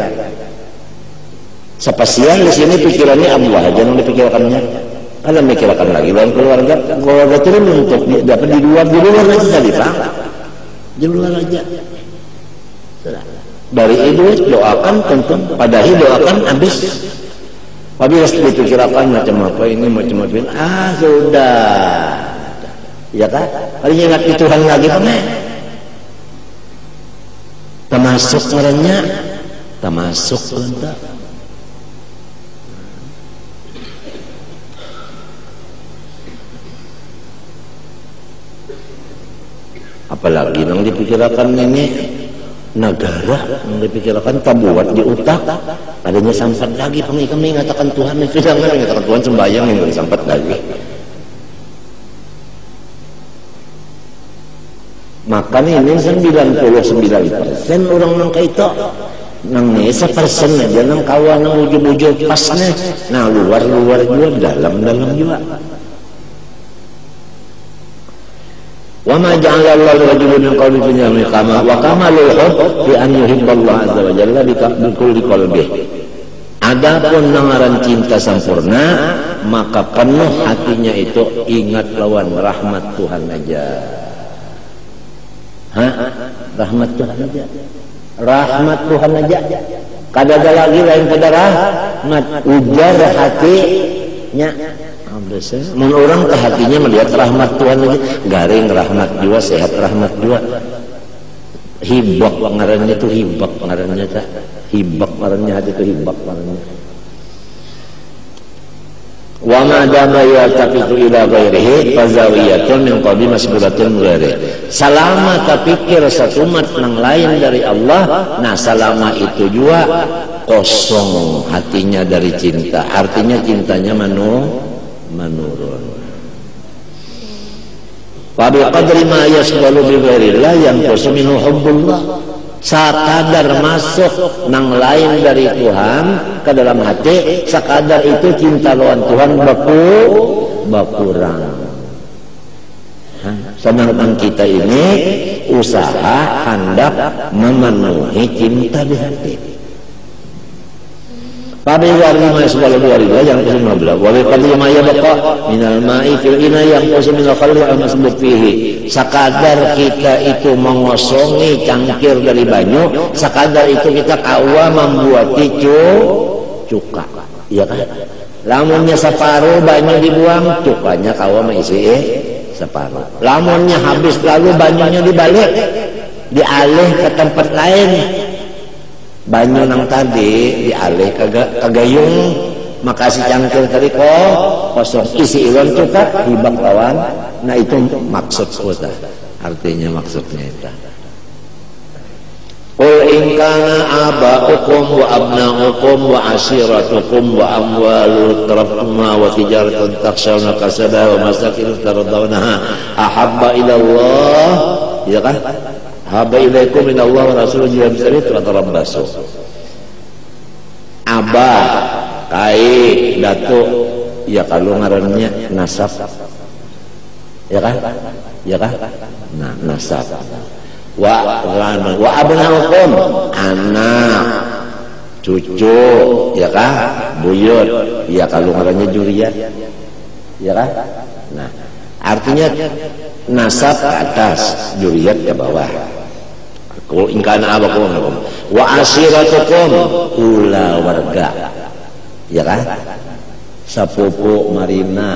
Spesial di sini pikirannya Allah aja yang dipikirkannya. Kada mikirkan lagi lawan keluarga turun untuk dapat di luar aja tadi Pak. Di luar aja. Dari itu doakan tentu padahi doakan habis. Apabila dipikirkan macam apa ini macam apa ini, sudah, ya kan? Hari ingat Tuhan lagi pernah, termasuk ngarannya, termasuk entah. Apalagi yang dipikirkan ini negara yang dipikirkan tabuat di utak adanya sampat lagi kami mengatakan Tuhan itu jangan mengatakan Tuhan sembahyang yang nggak sampat lagi. Makanya ini 99% orang nang itu nang nesa persen aja nang kawan nang ujung-ujung pasnya nah luar juga dalam juga. Wa ma ja'alallahu rajulan min qalbihi min qama wa kamalul hubb bi an yuhibballah azza wa jalla bi kulli qalbi. Adapun nangaran cinta sempurna maka penuh hatinya itu ingat lawan rahmat Tuhan aja. Rahmat Tuhan aja. Rahmat Tuhan aja. Kada ada lagi lain pada rahmat ujar hatinya. Mun orang ke hatinya melihat rahmat Tuhan aja, garing rahmat jua, sehat rahmat jua. Hibak ngarannya itu hibak ngarannya tak. hibak marahnya hati ke hibak marahnya. Wa ma dama yaltafitu ila ghairihi fazawiyatun min qabli masburatil ghairi. Selama terpikir satu mat nang lain dari Allah, nah selama itu juga kosong hatinya dari cinta. Artinya cintanya menurun. Wa bi qadri ma yasghalu bi ghairillah yanqusu minhu hubbullah. Sakadar masuk nang lain dari Tuhan ke dalam hati, sakadar itu cinta lawan Tuhan berkurang. Sedangkan kita ini usaha hendak memenuhi cinta di hati. Pada warna segala dua yang kesini belah. Walau kalau maya bapak minal mai fil ina yang kosong minal khalil al masbut fihi. Sakadar kita itu mengosongi cangkir dari banyu, sakadar itu kita kawa membuat cuka. Iya kan? Lamunnya separuh banyu dibuang, cukanya kawa mengisi separuh. Lamunnya habis lalu banyunya dibalik, dialih ke tempat lain. Banyu nang tadi dialih ke gayung, makasih cangkir tadi kosong isi ilon cuka hibak lawan. Nah itu maksud kita, artinya maksudnya itu. Qul in kana aba'ukum wa abna'ukum wa ashiratukum wa amwalun taraftumuha wa tijaratun takhshawna kasadaha wa masakin tardawnaha ahabba ila Allah, ya kan? Haba ilaikum minallah wa rasulun jihad sabit wa tarabbasu. Abah, kai, datuk, ya kalau ngarannya nasab, ya kan? Ya kan? Nah, nasab. Wa abnaukum, anak, cucu, ya kan? Buyut, ya kalau ngarannya juriyat, ya kan? Nah, artinya nasab ke atas, juriyat ke bawah. Qul in kana abakum wa ashiratukum, ula warga, ya kan? Sapupu marina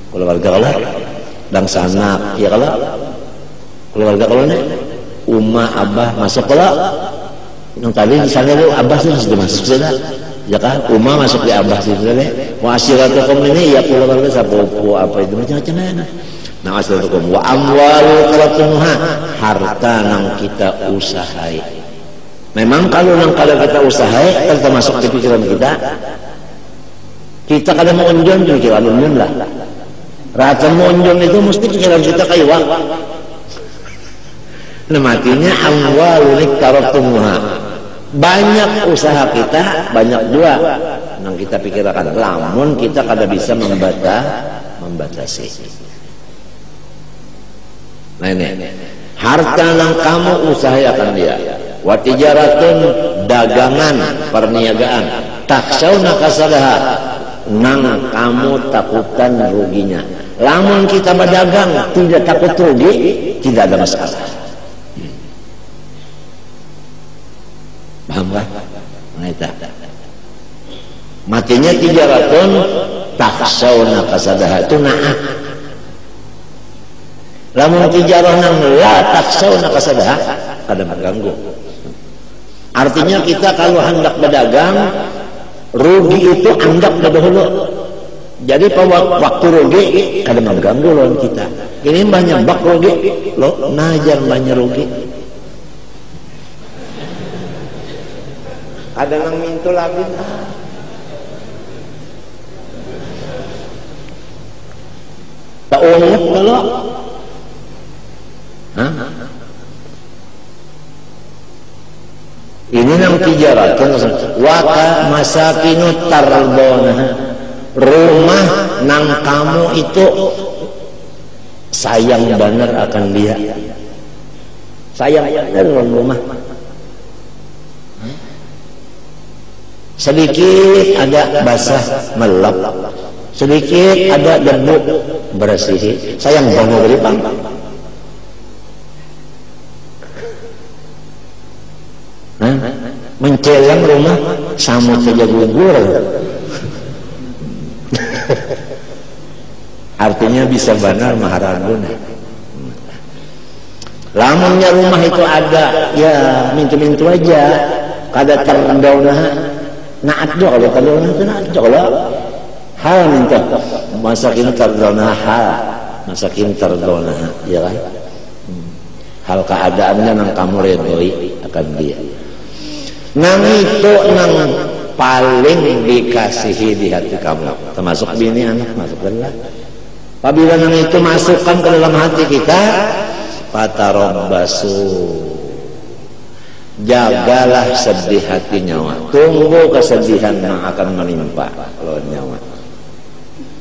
keluarga Allah dan sanak, ya kalau keluarga kalau nih umma abah masuk kalau yang tadi misalnya lu abah sudah masuk sudah, ya kan? Umma masuk di abah sudah deh. Wa ashiratukum ini ya keluarga sapupu apa itu macam-macam. Nah asalamualaikum wa amwalu taraftumuha, harta nang kita usahai. Memang kalau nang kada kita usahai kan termasuk di pikiran kita kada mau unjun pikiran unjun lah. Rata mau unjun itu mesti pikiran kita kayak nah matinya amwalu taraftumuha. Banyak usaha kita, banyak juga nang kita pikirkan. Lamun kita kada bisa membatasi. Nah ini harta yang kamu usahakan dia, wa tijaratun, dagangan, perniagaan, takhshawna kasadaha, nang kamu takutan ruginya. Lamun kita berdagang tidak takut rugi, tidak ada masalah. Paham kan? Nah itu matinya tijaratun takhshawna kasadaha itu na'ah. Lamun tijarah nang la takhshawna kasadaha kada mengganggu. Artinya kita kalau hendak berdagang rugi itu anggap dahulu. Jadi waktu rugi kada mengganggu lawan kita. Ini banyak bak rugi, lo najar banyak rugi. Ada nang mintu lagi. Tak ungut kalau ini nang tijarat waka masakinu tarbona, rumah nang kamu itu sayang benar akan dia, sayang benar rumah. Sedikit ada basah melap, sedikit ada debu bersih, sayang banget dari pang. Mencelang rumah sama saja gugur. Artinya bisa benar maharaguna. Lamunnya rumah itu ada, ya mintu-mintu aja. kada tardawna naat do kalau tardawna itu naat do kalau hal minta masakin tardawna hal masakin tardawna ya kan hal keadaannya nang kamu redoi akan dia nang itu nang paling dikasihi di hati kamu termasuk bini anak masuk dalam apabila nang itu masukkan ke dalam hati kita fatarabbasu jagalah sedih hati nyawa tunggu kesedihan yang akan menimpa kalau nyawa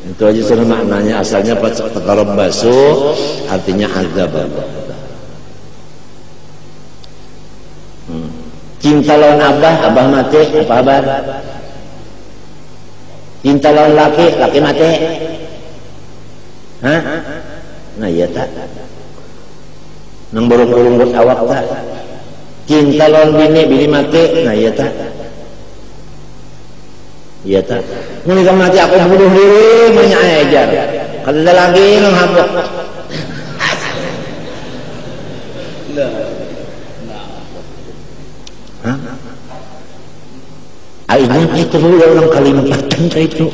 itu aja sudah maknanya asalnya fatarabbasu artinya azab cinta lawan abah mati apa kabar cinta lawan laki mati hah nah iya tak nang burung-burung awak tak cinta lawan bini mati nah iya tak ini kan mati aku bunuh diri banyak ajar kalau ada lagi nang habuk akhirnya itu dulu orang kalimpatan itu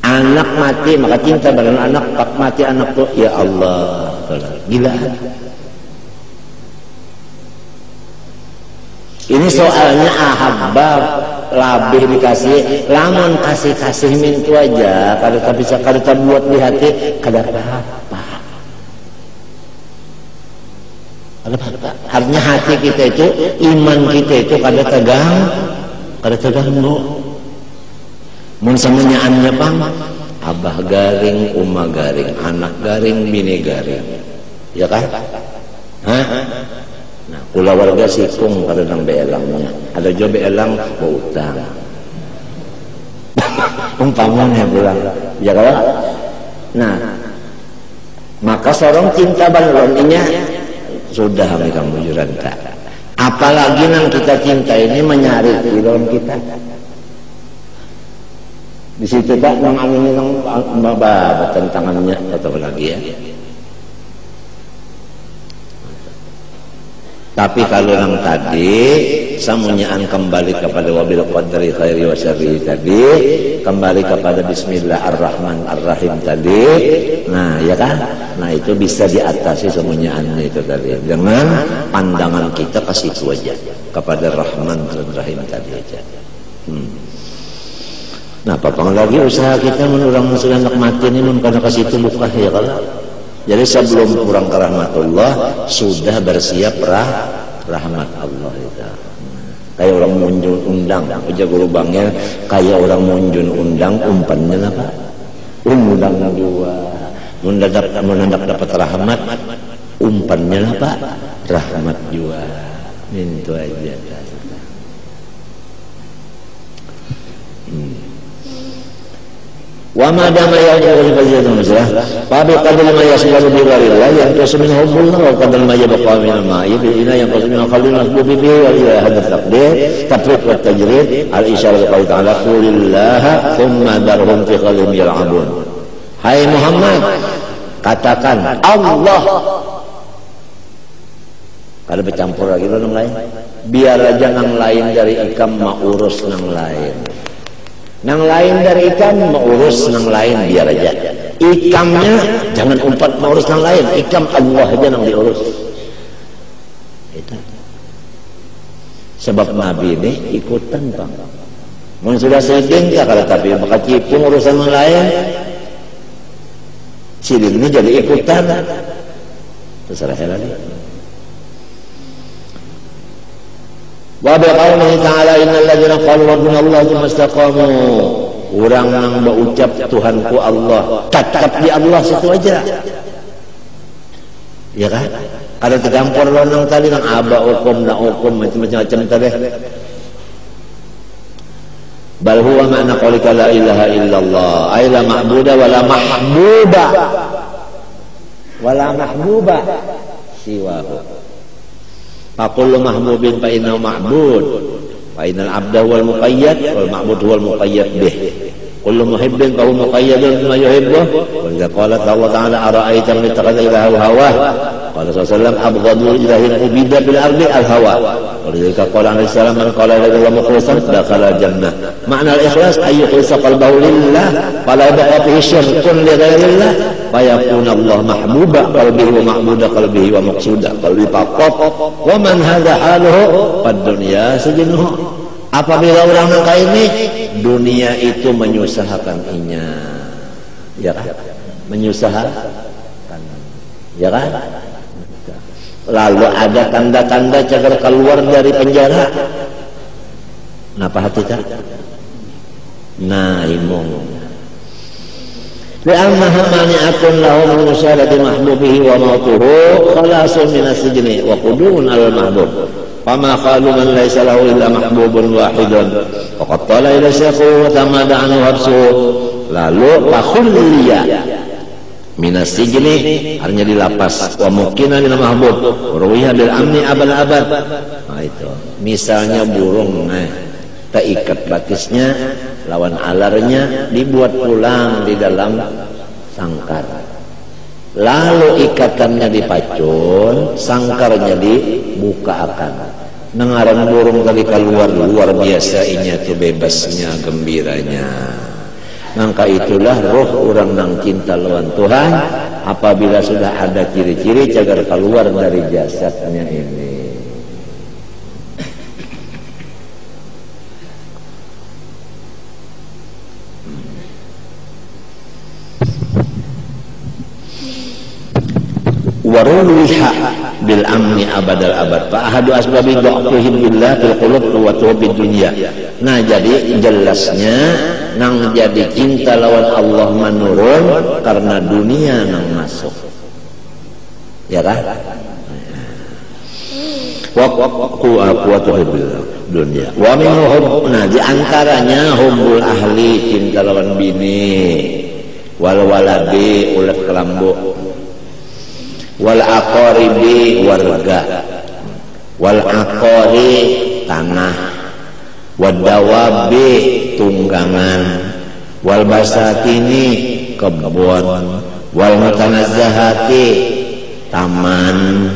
anak mati maka cinta pada anak pak mati anak tuh ya Allah gila ini soalnya ahabba labih dikasih lamun kasih mintu aja kada buat di hati kada apa artinya hati kita itu iman kita itu kada terganggu mun samunyaannya bang abah garing umah garing anak garing bini garing ya kan hah nah kula warga sikung kada nang beelangnya ada jo beelang utang umpamanya pulang ya kan nah maka seorang cinta baloninya sudah mereka mujuran tak apalagi nang kita cinta ini menyari di dalam kita di situ tak nang angin nang baba tantangannya atau lagi ya tapi kalau yang tadi samunyaan kembali kepada wabil qadri khairi wa syarri tadi kembali kepada bismillahirrahmanirrahim tadi nah ya kan nah itu bisa diatasi semunyaannya itu tadi dengan pandangan kita ke situ aja kepada Rahman dan Rahim tadi aja nah papang lagi usaha kita menurang musuh anak mati ini karena ke situ buka ya kalau jadi sebelum kurang ke rahmatullah sudah bersiap rahmat Allah itu kayak orang munjun undang aja guru bangnya kayak orang munjun undang umpannya apa undang dua mendadak dapat rahmat umpannya apa rahmat jua itu aja wa ma dama ya'lamu faziyatun mislah fa bi qadri ma yasbaru bi gharillah yang tasmin hubbullah wa qadri ma yabqa min al-ma'i bi ina yang tasmin khalil masbubi bi wa ila hadha taqdir tafriq wa tajrid al-isyara bi ta'ala qulillah thumma darhum fi khalim yal'abun hai Muhammad katakan Allah kada bercampur lagi nang lain biar aja nang lain dari ikam maurus nang lain nang lain dari ikan mau urus nang lain biar aja ikamnya jangan umpat mau urus nang lain ikam Allah aja nang diurus itu sebab Nabi ini ikutan bang mun sudah seding kalau tapi maka cipung urusan nang lain cilin ini jadi ikutan terserah lagi wa bi qaulihi ta'ala innal ladzina qalu rabbuna Allah tsumma istaqamu orang yang berucap Tuhanku Allah tetap di Allah situ aja ya kan ada tercampur nang tadi nang aba hukum na hukum macam-macam tadi bal huwa ma'na qaulika la ilaha illallah ay la ma'buda wala mahbuba siwahu Aqullu mahbubin fa innahu ma'bud fa innal abda huwal muqayyad wal ma'bud huwal muqayyad bih kullu muhibbin fa huwa muqayyadun bima yuhibbu wa idza qala Allah ta'ala ara'aita man ittakhadha ilahahu hawah qala sallallahu abghadu ilahin ubida bil ardi al hawa wa Walidhalika qala alaihi salam man qala la ilaha illallah mukhlishan dakhala jannah. Makna al-ikhlas ay yukhlisa qalbahu lillah fala yabqa fihi syirkun li ghairillah fayakun Allah mahbuba qalbihi wa mahmuda qalbihi wa maqsuda qalbi faqat wa man hadha haluhu fad dunya sijnuhu. Apabila orang nangka ini dunia itu menyusahkan inya, ya kan? Menyusahkan, ya kan? Lalu ada tanda-tanda cagar keluar dari penjara. Napa hati tak? Naimung. Li'annaha mani'atun lahu min musyahadati mahbubihi wa mautuhu khalasun min as-sijni wa qudun al-mahbub. Fama qalu man laysa lahu illa mahbubun wahidun faqad tala ila syaqu wa tamada anhu habsuhu. Lalu fakhulliya minas sijni, artinya di lapas, wa mungkinan minal mahbub ruwiya bil amni abad-abad. Nah itu misalnya burung terikat batisnya lawan alarnya dibuat pulang di dalam sangkar, lalu ikatannya dipacul, sangkarnya dibukakan, nengaran burung tadi keluar, luar biasa inya tuh bebasnya, gembiranya. Maka itulah roh orang nang cinta lawan Tuhan apabila sudah ada ciri-ciri cagar keluar dari jasadnya ini. Waruliha bil amni abadal abad fa ahadu asbabi dha'fihim billah fil qulub wa tuhbid dunya. Nah jadi jelasnya nang jadi cinta lawan Allah menurun karena dunia nang masuk, ya kan? Wa tuhbid dunya wa minhum, nah di antaranya hubbul ahli, cinta lawan bini, wal waladi ulat kelambu, wal aqaribi warga, wal aqari tanah, wad dawabi tunggangan, wal basatini kebun, wal mutanazzahati taman,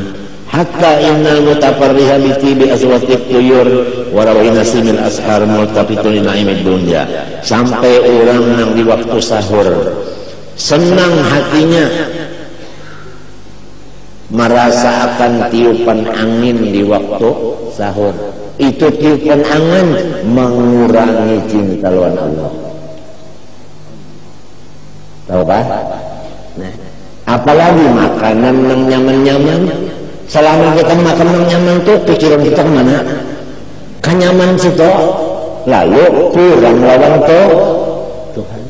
hatta innal mutafarriha bi aswatik tuyur wa rawina simil ashar multafitun naimid dunya. Sampai orang yang di waktu sahur senang hatinya merasa akan tiupan angin di waktu sahur. Itu tiupan angin mengurangi cinta lawan Allah. Tahu kan? Nah, apalagi makanan yang nyaman-nyaman. Selama kita makan yang nyaman tuh pikiran kita kemana? Kan nyaman situ. Lalu kurang lawan tuh Tuhan.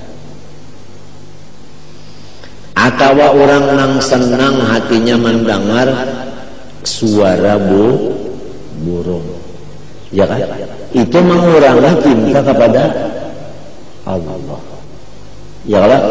Atau orang yang senang hatinya mendengar suara burung, ya kan? Itu mengurangi cinta kepada Allah, ya kan?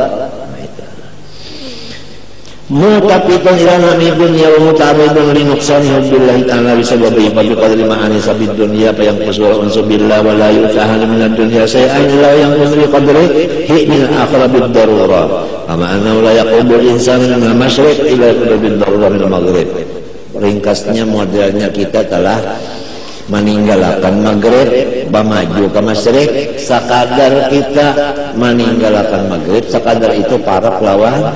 Mutafitun ila nami dunya wa mutaridun li nuqsani billahi ta'ala bisababi qadri ma'ani sabid dunya fa yanqusu unsu billah wa la yutahalu min ad-dunya shay'an la yanqusu li qadri hi min al-akhirah bid darurah kama annahu la yaqubu al-insanu min al-masyriq ila bid darurah min al-maghrib. Ringkasnya modelnya kita telah meninggalkan maghrib maju ke masyriq, sakadar kita meninggalkan maghrib, sakadar itu para pelawan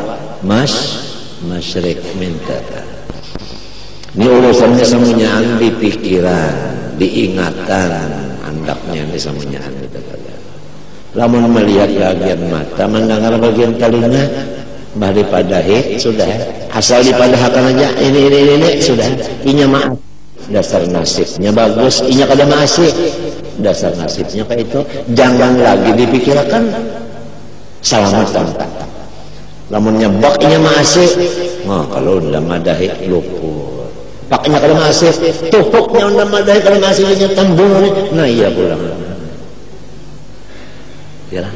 masyriq minta. Ini urusannya semuanya di pikiran, diingatan, andaknya di semuanya itu. Lamun melihat bagian mata, mendengar bagian telinga, daripada sudah asal dipadahkan aja ini sudah. Inya maaf, dasar nasibnya bagus, inya kada masih dasar nasibnya kayak itu. Jangan lagi dipikirkan selamat tanpa. Lamun nyebak inya masih, nah kalau udah madahi luput. Paknya kalau masih, tupuknya udah madahi kalau masih inya tembung, nah iya pulang. Ya lah,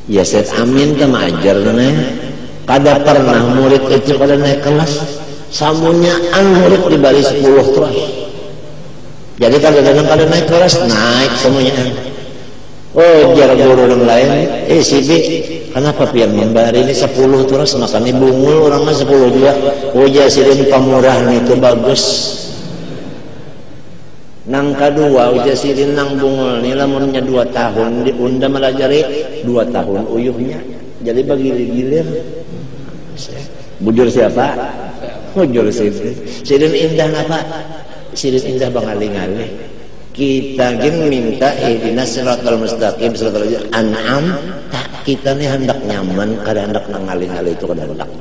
ya Syed Amin kan ajar nih. Kada pernah murid itu kada naik kelas, samunya murid di baris 10 terus. Jadi kadang-kadang kada naik kelas, naik semuanya. Oh, jar guru yang lain, Sibi, kenapa pian membari ini 10 terus, makan ini bungul orang mah 10 juga. Oh, jasirin pamurah nih itu bagus. Nang kedua uja sirin nang bungul ni lamunnya 2 tahun diunda melajari 2 tahun uyuhnya. Jadi bagi-gilir. Bujur siapa? Bujur sirin. Sirin indah apa? Sirin indah bangali-ngali. Kita gin minta ihdinas siratal mustaqim siratal an'am tak kita ni hendak nyaman kada hendak nangali-ngali itu kada hendak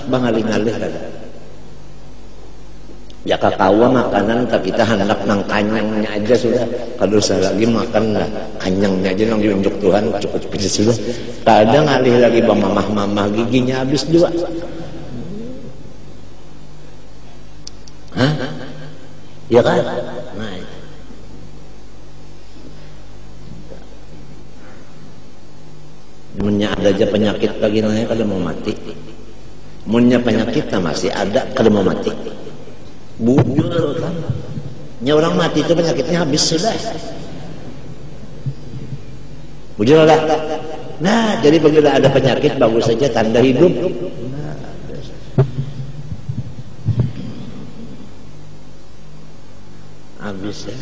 bangali-ngali kada. Ya kakawa makanan tak kita hendak nang kanyangnya aja sudah. Kalau saya lagi makan lah kanyangnya aja nang diunjuk Tuhan cukup sudah. Kadang ngalih lagi bang mamah giginya habis juga. Hah? Ya kan? Nah. Munnya ada aja penyakit lagi nanya kada mau mati. Munnya penyakit masih ada kada mau mati. Bujur kan? Nya orang mati itu penyakitnya habis sudah. Bujur lah. Nah, jadi begitu ada penyakit bagus saja tanda hidup. Nah, habis ya.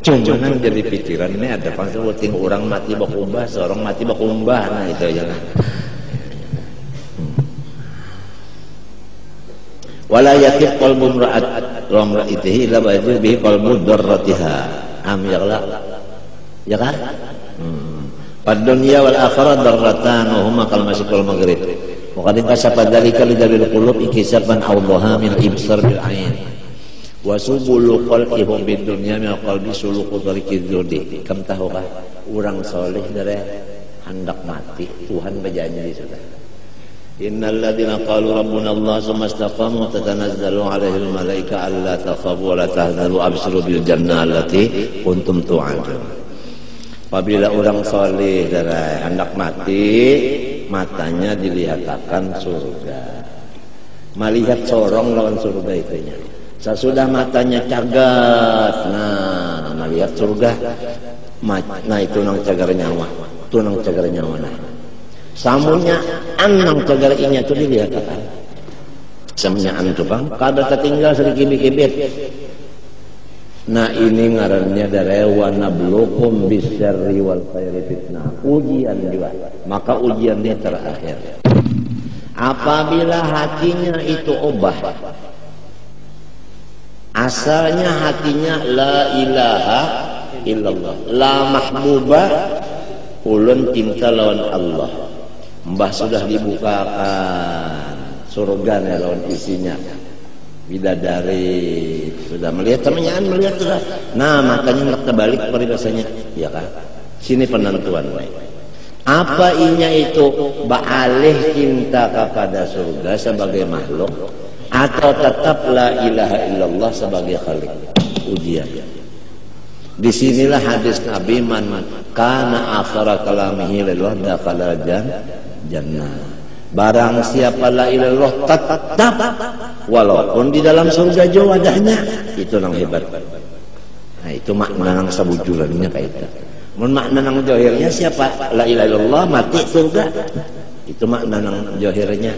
Cuman jadi pikiran ini ada pasal penting orang mati bakumbah, seorang mati bakumbah, nah itu aja lah. Wala yatib qalbu imra'atihi illa ba'da bihi qalbu darratiha. Ya kan? Pad dunya wal akhirah darratan wa huma kal masjid wal maghrib. Wa qad kasaba dzalika li dalil qulub ikisaban awdaha min ibsar bil ain. Wa subul qalbi bid dunya min qalbi suluku tariqiz zudi. Kam tahukah orang soleh dari hendak mati Tuhan berjanji sudah. Innal ladzina qalu rabbuna Allah tsumma istaqamu tatanazzalu 'alaihil malaika alla takhafu wa la tahzanu abshiru bil jannah allati kuntum tu'adun. Apabila orang saleh dari hendak mati, matanya dilihatkan surga. Melihat sorong lawan surga itunya. Sesudah matanya cagat, nah melihat surga. Nah itu nang cagar nyawa. Itu nang cagar nyawa nah. Samunya anang cagar inya tu dilihat kan. Samunya an tu bang, kada tertinggal sedikit kibit. Nah ini ngarannya dari wa nablukum bisyarri wal khairi fitnah. Ujian juga. Maka ujiannya terakhir. Apabila hatinya itu obah. Asalnya hatinya la ilaha illallah. La mahbubah ulun cinta lawan Allah. Mbah sudah dibukakan surga lawan isinya. Bidadari sudah melihat temannya melihat sudah. Nah makanya nak terbalik peribahasanya, ya kan? Sini penentuan. Apa inya itu baalih cinta kepada surga sebagai makhluk atau tetap la ilaha illallah sebagai khalik? Ujian. Disinilah hadis Nabi man kana akhara kalamihi lillah dakhala jannah. Barang siapa la ilaha illallah tetap walaupun di dalam surga jauh wadahnya, itu nang hebat. Nah itu makna nang sabujurannya kayak itu. Mun makna nang zahirnya siapa la ilaha illallah mati surga. Itu makna nang zahirnya.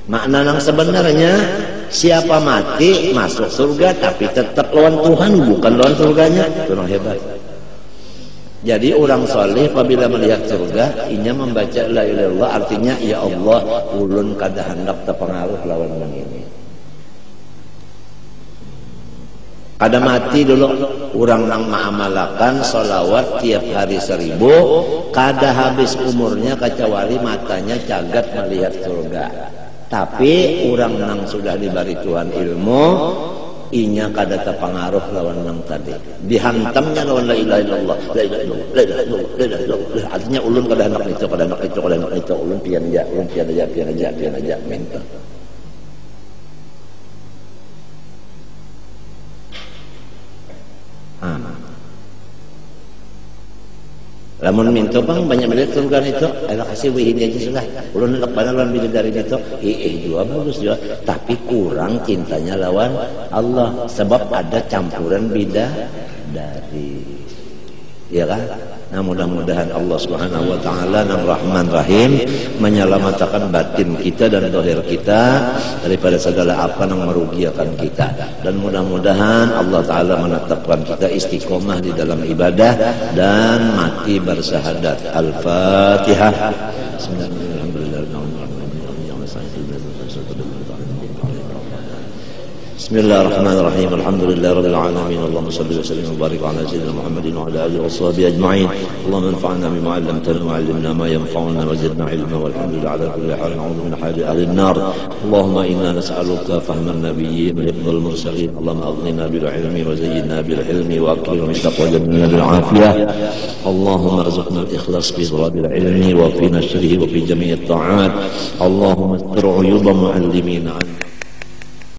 Makna nang sebenarnya siapa mati masuk surga tapi tetap lawan Tuhan bukan lawan surganya. Itu nang hebat. Jadi orang soleh apabila melihat surga, inya membaca la ilaha illallah artinya ya Allah ulun kada hendak terpengaruh lawan ini. Kada mati dulu orang nang mengamalkan sholawat tiap hari 1000, kada habis umurnya kecuali matanya cagat melihat surga. Tapi orang nang sudah diberi Tuhan ilmu, inya kada terpengaruh lawan nang tadi. Dihantamnya lawan la ilaha illallah, la ilaha illallah, la ilaha illallah, la ilaha illallah. Artinya ulun kada hendak itu, kada hendak itu, kada hendak itu, ulun pian aja minta. Lamun minta bang banyak melihat surga itu, ala kasih wih ini aja sudah. Ulun hendak pada lawan bidadari itu, juga bagus juga. Tapi kurang cintanya lawan Allah, sebab ada campuran bidadari, ya kan? Nah, mudah-mudahan Allah Subhanahu wa taala yang Rahman Rahim menyelamatkan batin kita dan zahir kita daripada segala apa yang merugikan kita. Dan mudah-mudahan Allah taala menetapkan kita istiqomah di dalam ibadah dan mati bersyahadat. Al-Fatihah. Bismillahirrahmanirrahim. Alhamdulillahirabbil alamin. Allahumma shalli wa sallim wa barik ala sayyidina Muhammadin wa ala alihi washabihi ajma'in. Allahumma anfa'na bima 'allamtana wa 'allimna ma yanfa'una wa zidna 'ilma walhamdulillahi ala kulli hal. Na'udzu min hali ahli an-nar. Allahumma inna nas'aluka fahman nabiyyin wa hifdzal mursalin. Allahumma aghnina bil 'ilmi wa zayyinna bil 'ilmi wa akrimna bit taqwa wa jannibna bil 'afiyah. Allahumma arzuqna al-ikhlas fi thalabil 'ilmi wa fi nashrihi wa fi jami'it ta'at. Allahumma astir 'uyuba mu'allimina 'anna